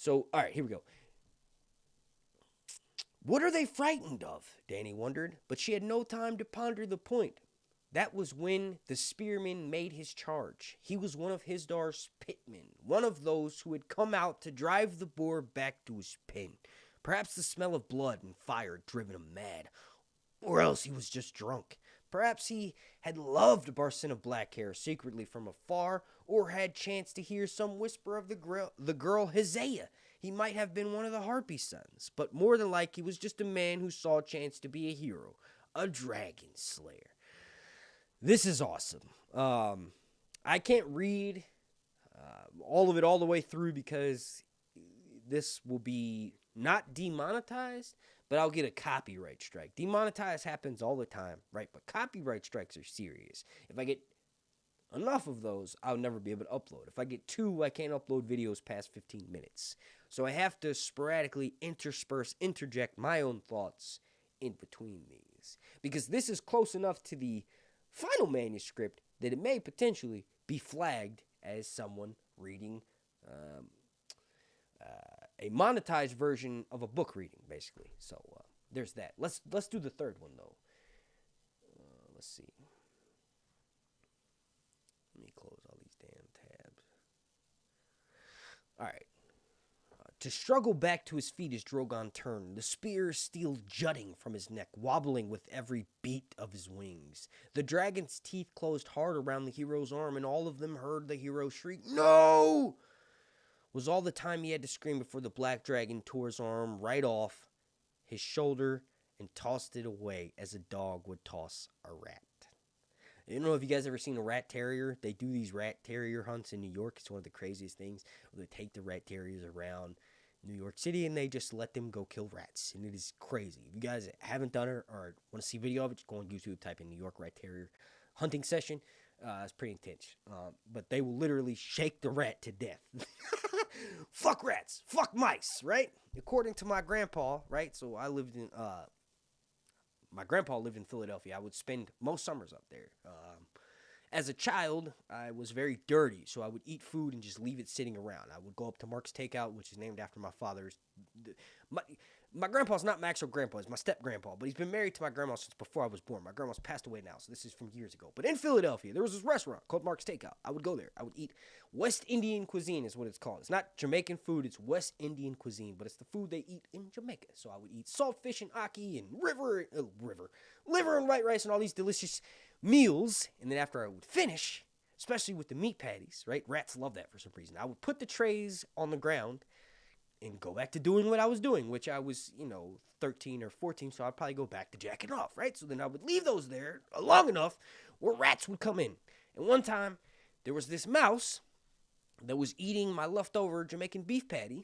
So, all right, here we go. What are they frightened of? Dany wondered, but she had no time to ponder the point. That was when the spearman made his charge. He was one of Hisdar's pitmen, one of those who had come out to drive the boar back to his pen. Perhaps the smell of blood and fire had driven him mad, or else he was just drunk. Perhaps he had loved Barcina Blackhair secretly from afar, or had chanced to hear some whisper of the girl Hizea. He might have been one of the Harpy sons, but more than like he was just a man who saw a chance to be a hero, a dragon slayer. This is awesome. I can't read all of it all the way through because this will be not demonetized, but I'll get a copyright strike. Demonetized happens all the time, right? But copyright strikes are serious. If I get enough of those, I'll never be able to upload. If I get 2, I can't upload videos past 15 minutes. So I have to sporadically interject my own thoughts in between these. Because this is close enough to the final manuscript that it may potentially be flagged as someone reading a monetized version of a book reading, basically. So there's that. Let's do the third one, though. Let's see. Let me close all these damn tabs. All right. To struggle back to his feet as Drogon turned, the spear steel jutting from his neck, wobbling with every beat of his wings. The dragon's teeth closed hard around the hero's arm, and all of them heard the hero shriek, "No!" Was all the time he had to scream before the black dragon tore his arm right off his shoulder and tossed it away as a dog would toss a rat. I don't know if you guys ever seen a rat terrier. They do these rat terrier hunts in New York. It's one of the craziest things. They take the rat terriers around New York City and they just let them go kill rats. And it is crazy. If you guys haven't done it or want to see video of it, just go on YouTube, type in New York rat terrier hunting session. It's pretty intense. But they will literally shake the rat to death. Fuck rats. Fuck mice, right? According to my grandpa, right? So I lived in... my grandpa lived in Philadelphia. I would spend most summers up there. As a child, I was very dirty, so I would eat food and just leave it sitting around. I would go up to Mark's Takeout, which is named after my father's. My grandpa's not my actual grandpa. He's my step-grandpa, but he's been married to my grandma since before I was born. My grandma's passed away now, so this is from years ago. But in Philadelphia, there was this restaurant called Mark's Takeout. I would go there. I would eat West Indian cuisine is what it's called. It's not Jamaican food. It's West Indian cuisine, but it's the food they eat in Jamaica. So I would eat saltfish and ackee and liver and white rice and all these delicious meals. And then after I would finish, especially with the meat patties, right? Rats love that for some reason. I would put the trays on the ground and go back to doing what I was doing, which I was, 13 or 14, so I'd probably go back to jacking off, right? So then I would leave those there long enough where rats would come in. And one time, there was this mouse that was eating my leftover Jamaican beef patty,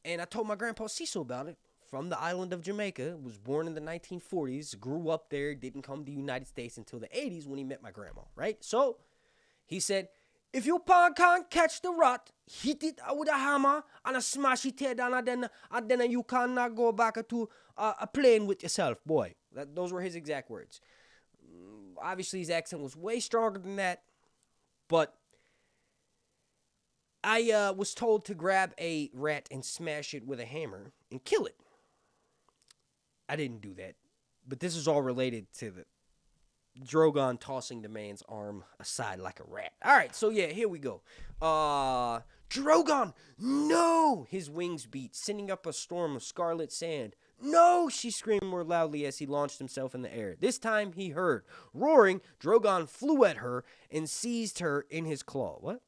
and I told my grandpa Cecil about it. From the island of Jamaica, was born in the 1940s, grew up there, didn't come to the United States until the 80s when he met my grandma, right? So, he said, if your pawn can't catch the rat, hit it with a hammer and smash it head and then you cannot go back to a plane with yourself, boy. Those were his exact words. Obviously, his accent was way stronger than that, but I was told to grab a rat and smash it with a hammer and kill it. I didn't do that, but this is all related to the Drogon tossing the man's arm aside like a rat. All right, so yeah, here we go. Drogon, no! His wings beat, sending up a storm of scarlet sand. No, she screamed more loudly as he launched himself in the air. This time he heard. Roaring, Drogon flew at her and seized her in his claw. What?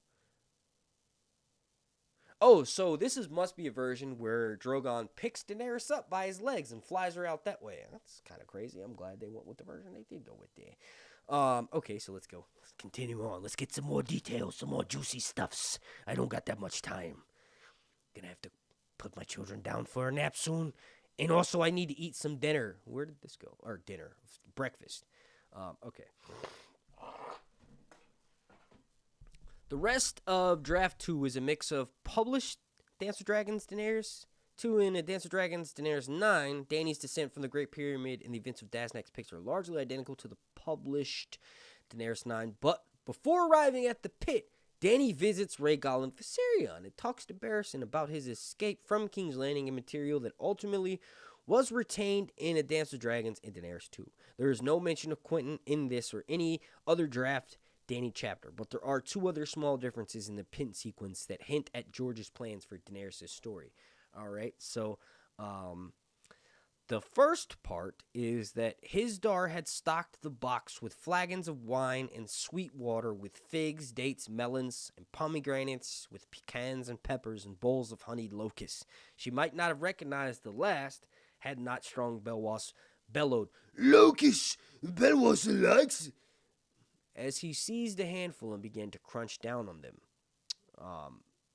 Oh, so this must be a version where Drogon picks Daenerys up by his legs and flies her out that way. That's kind of crazy. I'm glad they went with the version they did go with there. Okay, so let's go. Let's continue on. Let's get some more details, some more juicy stuffs. I don't got that much time. Gonna have to put my children down for a nap soon. And also, I need to eat some dinner. Where did this go? Or dinner. Breakfast. Okay. The rest of Draft 2 is a mix of published Dance with Dragons Daenerys 2 and a Dance with Dragons Daenerys 9. Dany's descent from the Great Pyramid and the events of Daznak's picks are largely identical to the published Daenerys 9. But before arriving at the pit, Danny visits Rhaegal and Viserion and talks to Barristan about his escape from King's Landing and material that ultimately was retained in A Dance with Dragons and Daenerys 2. There is no mention of Quentyn in this or any other draft Danny chapter, but there are two other small differences in the pin sequence that hint at George's plans for Daenerys' story. All right, so the first part is that Hisdar had stocked the box with flagons of wine and sweet water with figs, dates, melons, and pomegranates, with pecans and peppers and bowls of honeyed locusts. She might not have recognized the last had not strong Belwas bellowed, "Locusts! Belwas likes!" as he seized a handful and began to crunch down on them.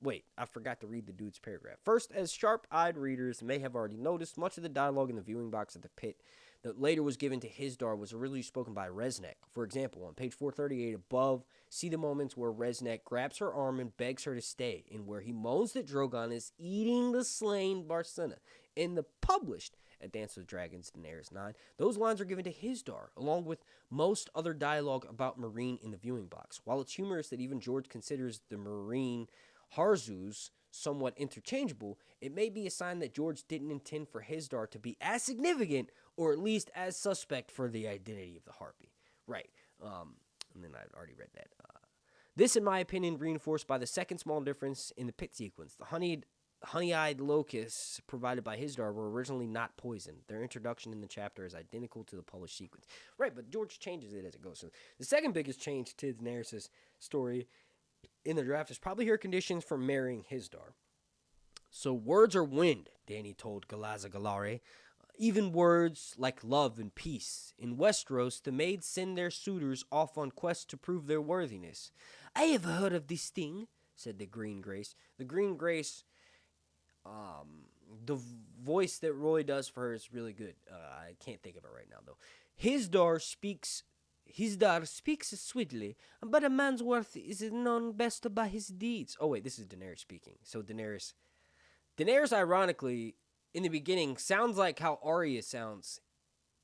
Wait, I forgot to read the dude's paragraph. First, as sharp-eyed readers may have already noticed, much of the dialogue in the viewing box at the pit that later was given to Hisdar was originally spoken by Resnek. For example, on page 438 above, see the moments where Resnek grabs her arm and begs her to stay, and where he moans that Drogon is eating the slain Barcena. In the published A Dance with Dragons, Daenerys 9, those lines are given to Hisdar, along with most other dialogue about Meereen in the viewing box. While it's humorous that even George considers the Meereen Harzus somewhat interchangeable, it may be a sign that George didn't intend for Hisdar to be as significant, or at least as suspect for the identity of the Harpy. Right. And then I've already read that. This, in my opinion, reinforced by the second small difference in the pit sequence. The honey-eyed locusts provided by Hisdar were originally not poisoned. Their introduction in the chapter is identical to the published sequence. Right, but George changes it as it goes. So the second biggest change to Daenerys' story in the draft is probably her conditions for marrying Hisdar. So words are wind, Danny told Galaza Galare. Even words like love and peace. In Westeros, the maids send their suitors off on quests to prove their worthiness. I have heard of this thing, said the Green Grace. The Green Grace, the voice that Roy does for her is really good. I can't think of it right now, though. Hisdar speaks sweetly, but a man's worth is known best by his deeds. Oh, wait, this is Daenerys speaking. So Daenerys, ironically, in the beginning, sounds like how Arya sounds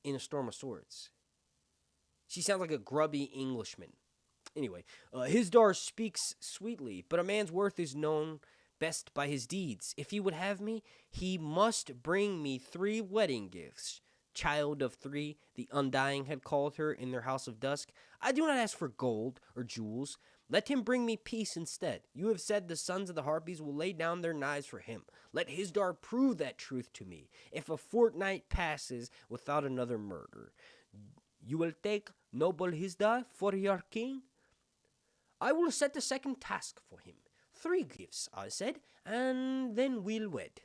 in A Storm of Swords. She sounds like a grubby Englishman. Anyway, Hisdar speaks sweetly, but a man's worth is known best by his deeds. If he would have me, he must bring me 3 wedding gifts. Child of 3, the Undying had called her in their House of Dusk. I do not ask for gold or jewels. Let him bring me peace instead. You have said the sons of the Harpies will lay down their knives for him. Let Hisdar prove that truth to me. If a fortnight passes without another murder, you will take noble Hisdar for your king? I will set a second task for him. 3 gifts, I said, and then we'll wed.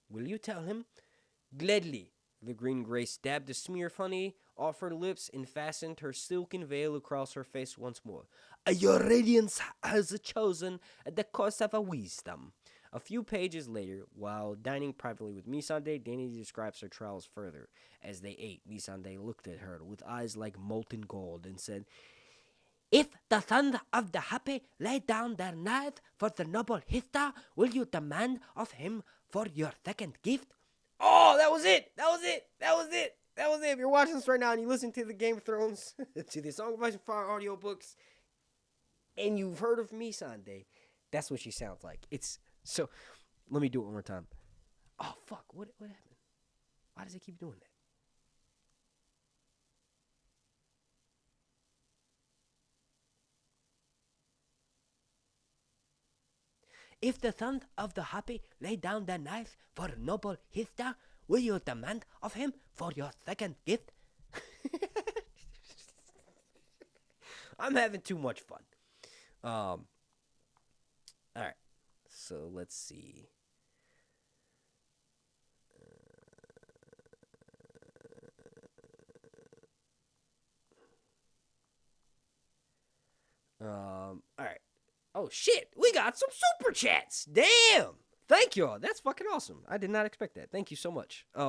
Will you tell him? Gladly. The Green Grace dabbed a smear of honey off her lips and fastened her silken veil across her face once more. Your radiance has chosen the course of a wisdom. A few pages later, while dining privately with Missandei, Danny describes her trials further. As they ate, Missandei looked at her with eyes like molten gold and said, If the sons of the happy lay down their knives for the noble Hisdar, will you demand of him for your second gift? Oh, that was it. If you're watching this right now and you listen to the Game of Thrones, to the Song of Ice and Fire audiobooks, and you've heard of Missandei, that's what she sounds like. It's so. Let me do it one more time. Oh fuck! What happened? Why does it keep doing that? If the sons of the happy lay down their knives for noble Hisdar, will you demand of him for your second gift? I'm having too much fun. All right. So let's see. All right. Oh, shit. We got some super chats. Damn. Thank y'all. That's fucking awesome. I did not expect that. Thank you so much. We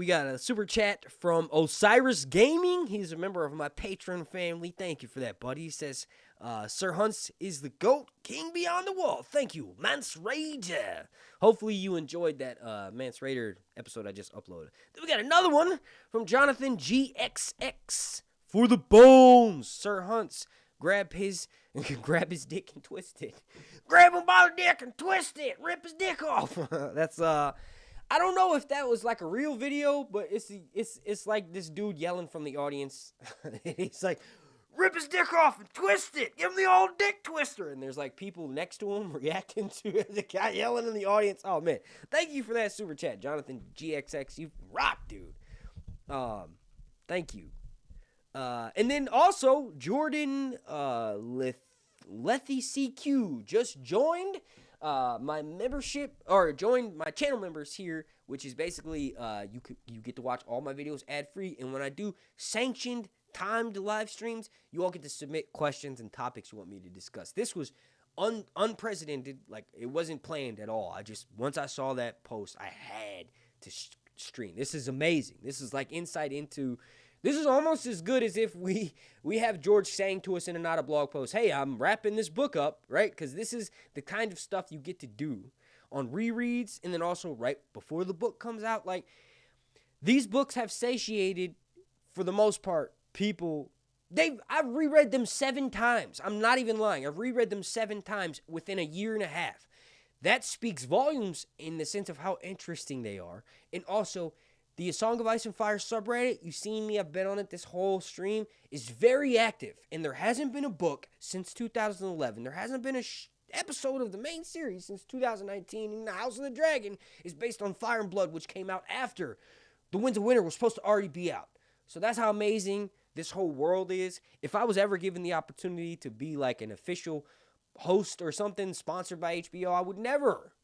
got a super chat from Osiris Gaming. He's a member of my Patreon family. Thank you for that, buddy. He says, Sir Hunts is the GOAT, King Beyond the Wall. Thank you, Mance Raider. Hopefully you enjoyed that Mance Raider episode I just uploaded. Then we got another one from Jonathan GXX. For the bones, Sir Hunts. grab his dick and twist it. Grab him by the dick and twist it. Rip his dick off. That's I don't know if that was like a real video, but it's like this dude yelling from the audience. He's like, rip his dick off and twist it. Give him the old dick twister. And there's like people next to him reacting to the guy yelling in the audience. Oh man, thank you for that super chat, Jonathan GXX. You rock, dude. Thank you. And then also Jordan Lethy CQ just joined my membership, or joined my channel members here, which is basically you get to watch all my videos ad free, and when I do sanctioned timed live streams, you all get to submit questions and topics you want me to discuss. This was unprecedented, like it wasn't planned at all. Once I saw that post, I had to stream. This is amazing. This is like insight into. This is almost as good as if we have George saying to us in a blog post, hey, I'm wrapping this book up, right? Because this is the kind of stuff you get to do on rereads, and then also right before the book comes out. Like, these books have satiated, for the most part, people. I've reread them 7 times. I'm not even lying. I've reread them 7 times within a year and a half. That speaks volumes in the sense of how interesting they are, and also the A Song of Ice and Fire subreddit, you've seen me, I've been on it this whole stream, is very active. And there hasn't been a book since 2011. There hasn't been an episode of the main series since 2019. And The House of the Dragon is based on Fire and Blood, which came out after The Winds of Winter was supposed to already be out. So that's how amazing this whole world is. If I was ever given the opportunity to be like an official host or something sponsored by HBO, I would never...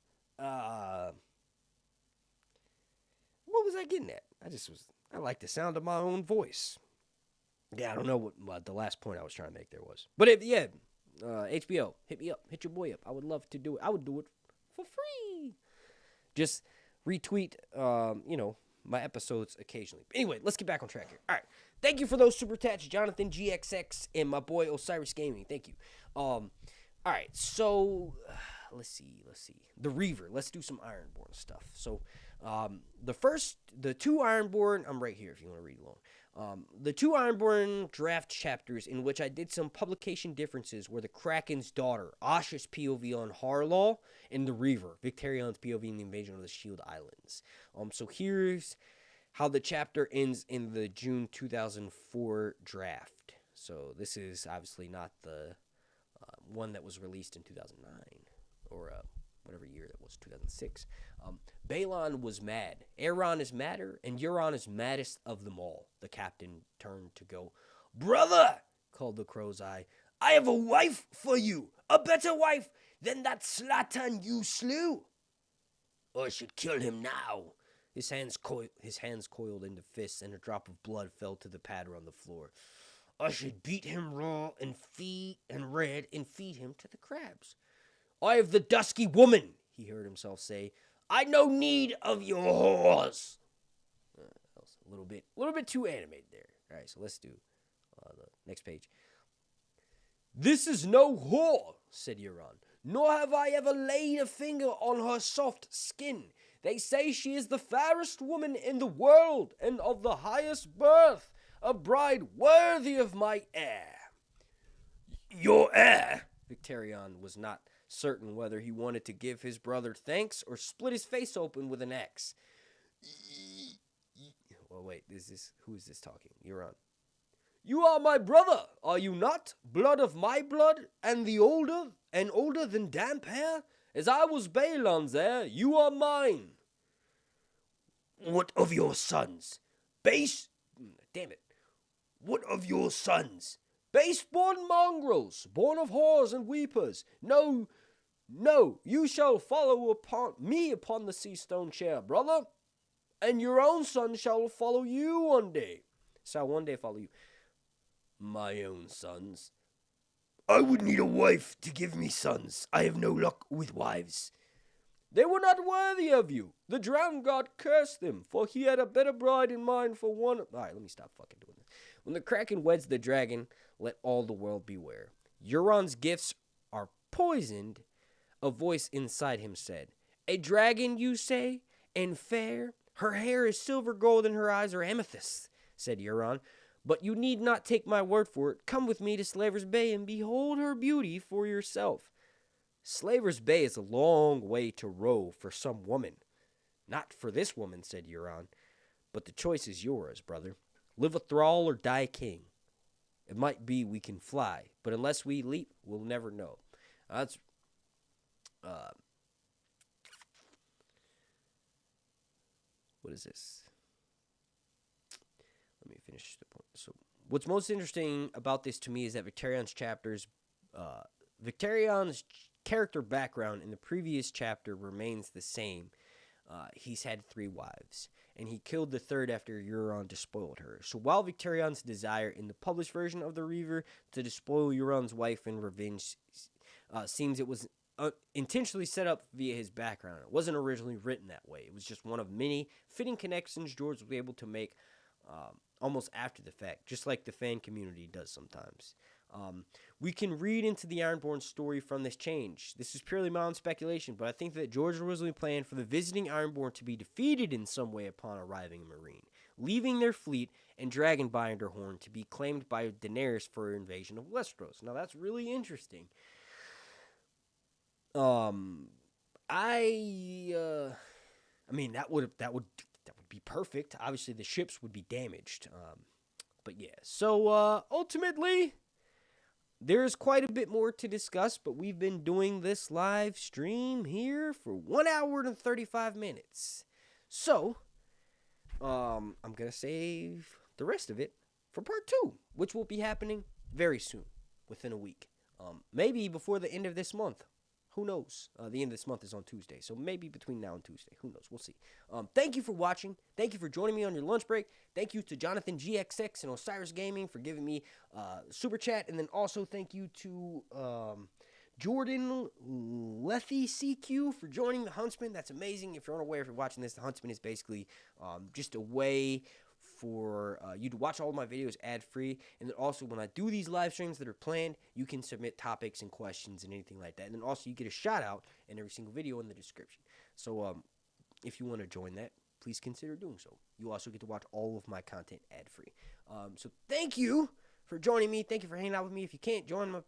What was I getting at? I like the sound of my own voice. Yeah, I don't know what the last point I was trying to make there was. But HBO, hit me up, hit your boy up. I would love to do it. I would do it for free. Just retweet, my episodes occasionally. Anyway, let's get back on track here. All right. Thank you for those super chats, Jonathan GXX and my boy Osiris Gaming. Thank you. All right. So let's see. The Reaver. Let's do some Ironborn stuff. So, the 2 Ironborn, I'm right here if you want to read along. The 2 Ironborn draft chapters in which I did some publication differences were the Kraken's daughter, Asha's POV on Harlaw, and the Reaver, Victarion's POV in the invasion of the Shield Islands. So here's how the chapter ends in the June 2004 draft. So this is obviously not the one that was released in 2009, or whatever year that was, 2006. Balon was mad. Aaron is madder, and Euron is maddest of them all. The captain turned to go. Brother, called the crow's eye, I have a wife for you, a better wife than that Slatan you slew. I should kill him now. His hands coiled into fists, and a drop of blood fell to the patter on the floor. I should beat him raw and red and feed him to the crabs. I have the dusky woman, he heard himself say. I no need of your whores. That was a little bit too animated there. All right, so let's do the next page. This is no whore, said Euron, nor have I ever laid a finger on her soft skin. They say she is the fairest woman in the world and of the highest birth, a bride worthy of my heir. Your heir? Victarion was not certain whether he wanted to give his brother thanks or split his face open with an axe. Well, wait, who is this talking? Euron. You are my brother, are you not? Blood of my blood, and older than damp hair? As I was Balon's heir, you are mine. What of your sons? What of your sons? Base-born mongrels, born of whores and weepers. No, you shall follow upon the sea-stone chair, brother, and your own son shall follow you one day. Shall one day follow you. My own sons? I would need a wife to give me sons. I have no luck with wives. They were not worthy of you. The drowned god cursed them, for he had a better bride in mind for one. All right, let me stop fucking doing this. When the Kraken weds the dragon, let all the world beware. Euron's gifts are poisoned, a voice inside him said. A dragon, you say, and fair? Her hair is silver gold and her eyes are amethyst, said Euron. But you need not take my word for it. Come with me to Slaver's Bay and behold her beauty for yourself. Slaver's Bay is a long way to row for some woman. Not for this woman, said Euron. But the choice is yours, brother. Live a thrall or die a king. It might be we can fly, but unless we leap, we'll never know. That's what is this? Let me finish the point. So, what's most interesting about this to me is that Victarion's character background in the previous chapter remains the same. He's had 3 wives, and he killed the 3rd after Euron despoiled her. So while Victarion's desire in the published version of the Reaver to despoil Euron's wife in revenge seems it was intentionally set up via his background. It wasn't originally written that way. It was just one of many fitting connections George was able to make almost after the fact, just like the fan community does sometimes. We can read into the Ironborn story from this change. This is purely my own speculation, but I think that George originally planned for the visiting Ironborn to be defeated in some way upon arriving in Meereen, leaving their fleet and Dragonbinder Horn to be claimed by Daenerys for her invasion of Westeros. Now that's really interesting. I mean that would be perfect. Obviously the ships would be damaged. But yeah. So ultimately there's quite a bit more to discuss, but we've been doing this live stream here for 1 hour and 35 minutes. So, I'm going to save the rest of it for part 2, which will be happening very soon, within a week. Maybe before the end of this month. Who knows? The end of this month is on Tuesday, so maybe between now and Tuesday. Who knows? We'll see. Thank you for watching. Thank you for joining me on your lunch break. Thank you to Jonathan GXX and Osiris Gaming for giving me super chat, and then also thank you to Jordan Lethy CQ for joining the Huntsman. That's amazing. If you're unaware, if you're watching this, the Huntsman is basically just a way for you to watch all of my videos ad-free, and then also when I do these live streams that are planned, you can submit topics and questions and anything like that, and then also you get a shout out in every single video in the description. So if you want to join that, please consider doing so. You also get to watch all of my content ad-free. So thank you for joining me. Thank you for hanging out with me. If you can't join my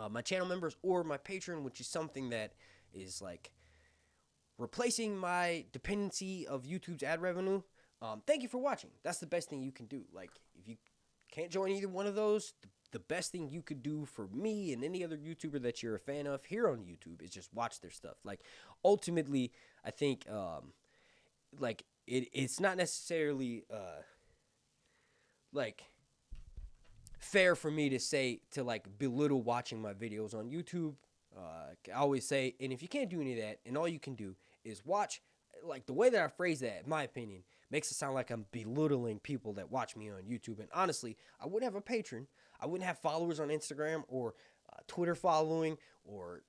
my channel members or my Patreon, which is something that is like replacing my dependency of YouTube's ad revenue, thank you for watching. That's the best thing you can do. Like, if you can't join either one of those, the best thing you could do for me and any other YouTuber that you're a fan of here on YouTube is just watch their stuff. Like, ultimately, I think, like, it's not necessarily, like, fair for me to say, to, like, belittle watching my videos on YouTube. I always say, and if you can't do any of that, and all you can do is watch, like, the way that I phrase that, in my opinion, makes it sound like I'm belittling people that watch me on YouTube. And honestly, I wouldn't have a patron. I wouldn't have followers on Instagram or Twitter following or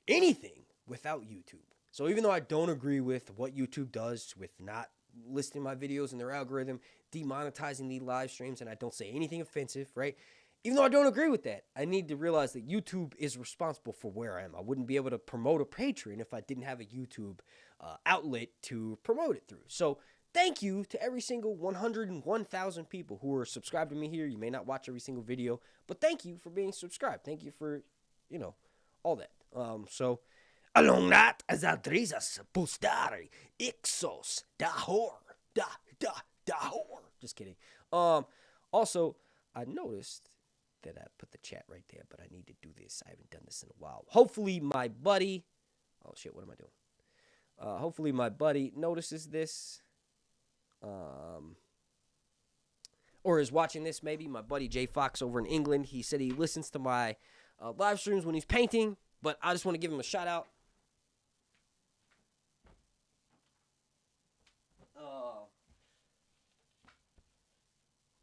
anything without YouTube. So even though I don't agree with what YouTube does with not listing my videos in their algorithm, demonetizing the live streams, and I don't say anything offensive, right? Even though I don't agree with that, I need to realize that YouTube is responsible for where I am. I wouldn't be able to promote a Patreon if I didn't have a YouTube outlet to promote it through. So thank you to every single 101,000 people who are subscribed to me here. You may not watch every single video, but thank you for being subscribed. Thank you for, you know, all that. So, along that, as adrisas postare, ixos, dahor, dahor. Just kidding. Also, I noticed that I put the chat right there, but I need to do this. I haven't done this in a while. Hopefully my buddy, oh shit, what am I doing? Hopefully my buddy notices this, or is watching this maybe. My buddy Jay Fox over in England, he said he listens to my live streams when he's painting, but I just want to give him a shout out.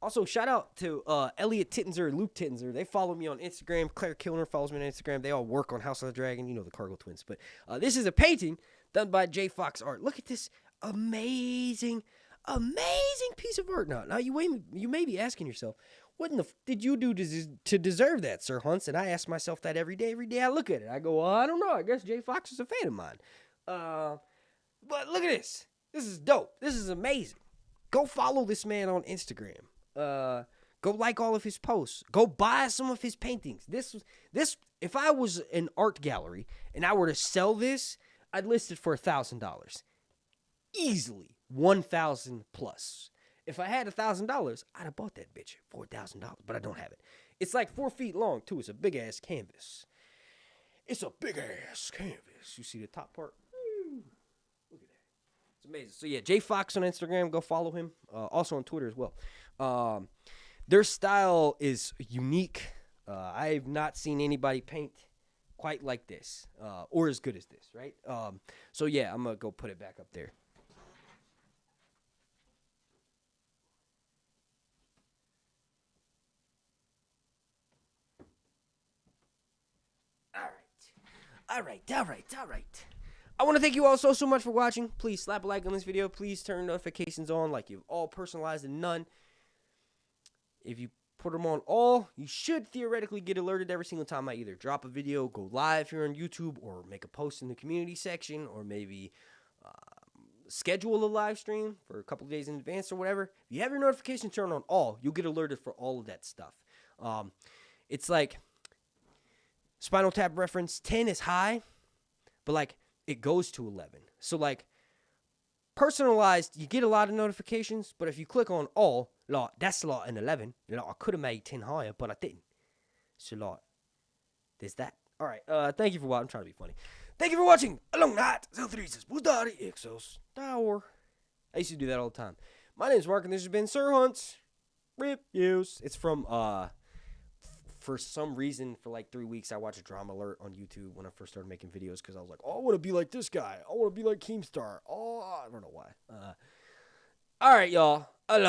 Also, shout out to Elliot Tittenser and Luke Tittenser. They follow me on Instagram. Claire Kilner follows me on Instagram. They all work on House of the Dragon. You know, the Cargill twins. But this is a painting done by J. Fox Art. Look at this amazing, amazing piece of art. Now you may be asking yourself, what in the did you do to deserve that, Sir Hunts? And I ask myself that every day. Every day I look at it. I go, well, I don't know. I guess J. Fox is a fan of mine. But look at this. This is dope. This is amazing. Go follow this man on Instagram. Go like all of his posts. Go buy some of his paintings. This. If I was an art gallery and I were to sell this, I'd list it for $1,000. Easily $1,000 plus. If I had $1,000, I'd have bought that bitch for $4,000, but I don't have it. It's like 4 feet long too. It's a big ass canvas. It's a big ass canvas. You see the top part? Look at that. It's amazing. So yeah, J Fox on Instagram. Go follow him. Also on Twitter as well. Their style is unique. I've not seen anybody paint quite like this, or as good as this, right? So yeah, I'm gonna go put it back up there. All right. I want to thank you all so much for watching. Please slap a like on this video. Please turn notifications on like you've all personalized and none. If you put them on all, you should theoretically get alerted every single time I either drop a video, go live here on YouTube, or make a post in the community section, or maybe schedule a live stream for a couple of days in advance or whatever. If you have your notifications turned on all, you'll get alerted for all of that stuff. It's like Spinal Tap reference, 10 is high, but like it goes to 11. So like personalized, you get a lot of notifications, but if you click on all, like that's like an 11. Like, I could have made 10 higher, but I didn't. So like, there's that. All right, thank you for watching. I'm trying to be funny. Thank you for watching. A long night. Zelthreeses. Budari Exos. Tower. I used to do that all the time. My name is Mark, and this has been Sir Hunt's Reviews. It's from for some reason, for like 3 weeks, I watched a Drama Alert on YouTube when I first started making videos because I was like, oh, I want to be like this guy. I want to be like Keemstar. Oh, I don't know why. All right, y'all. I love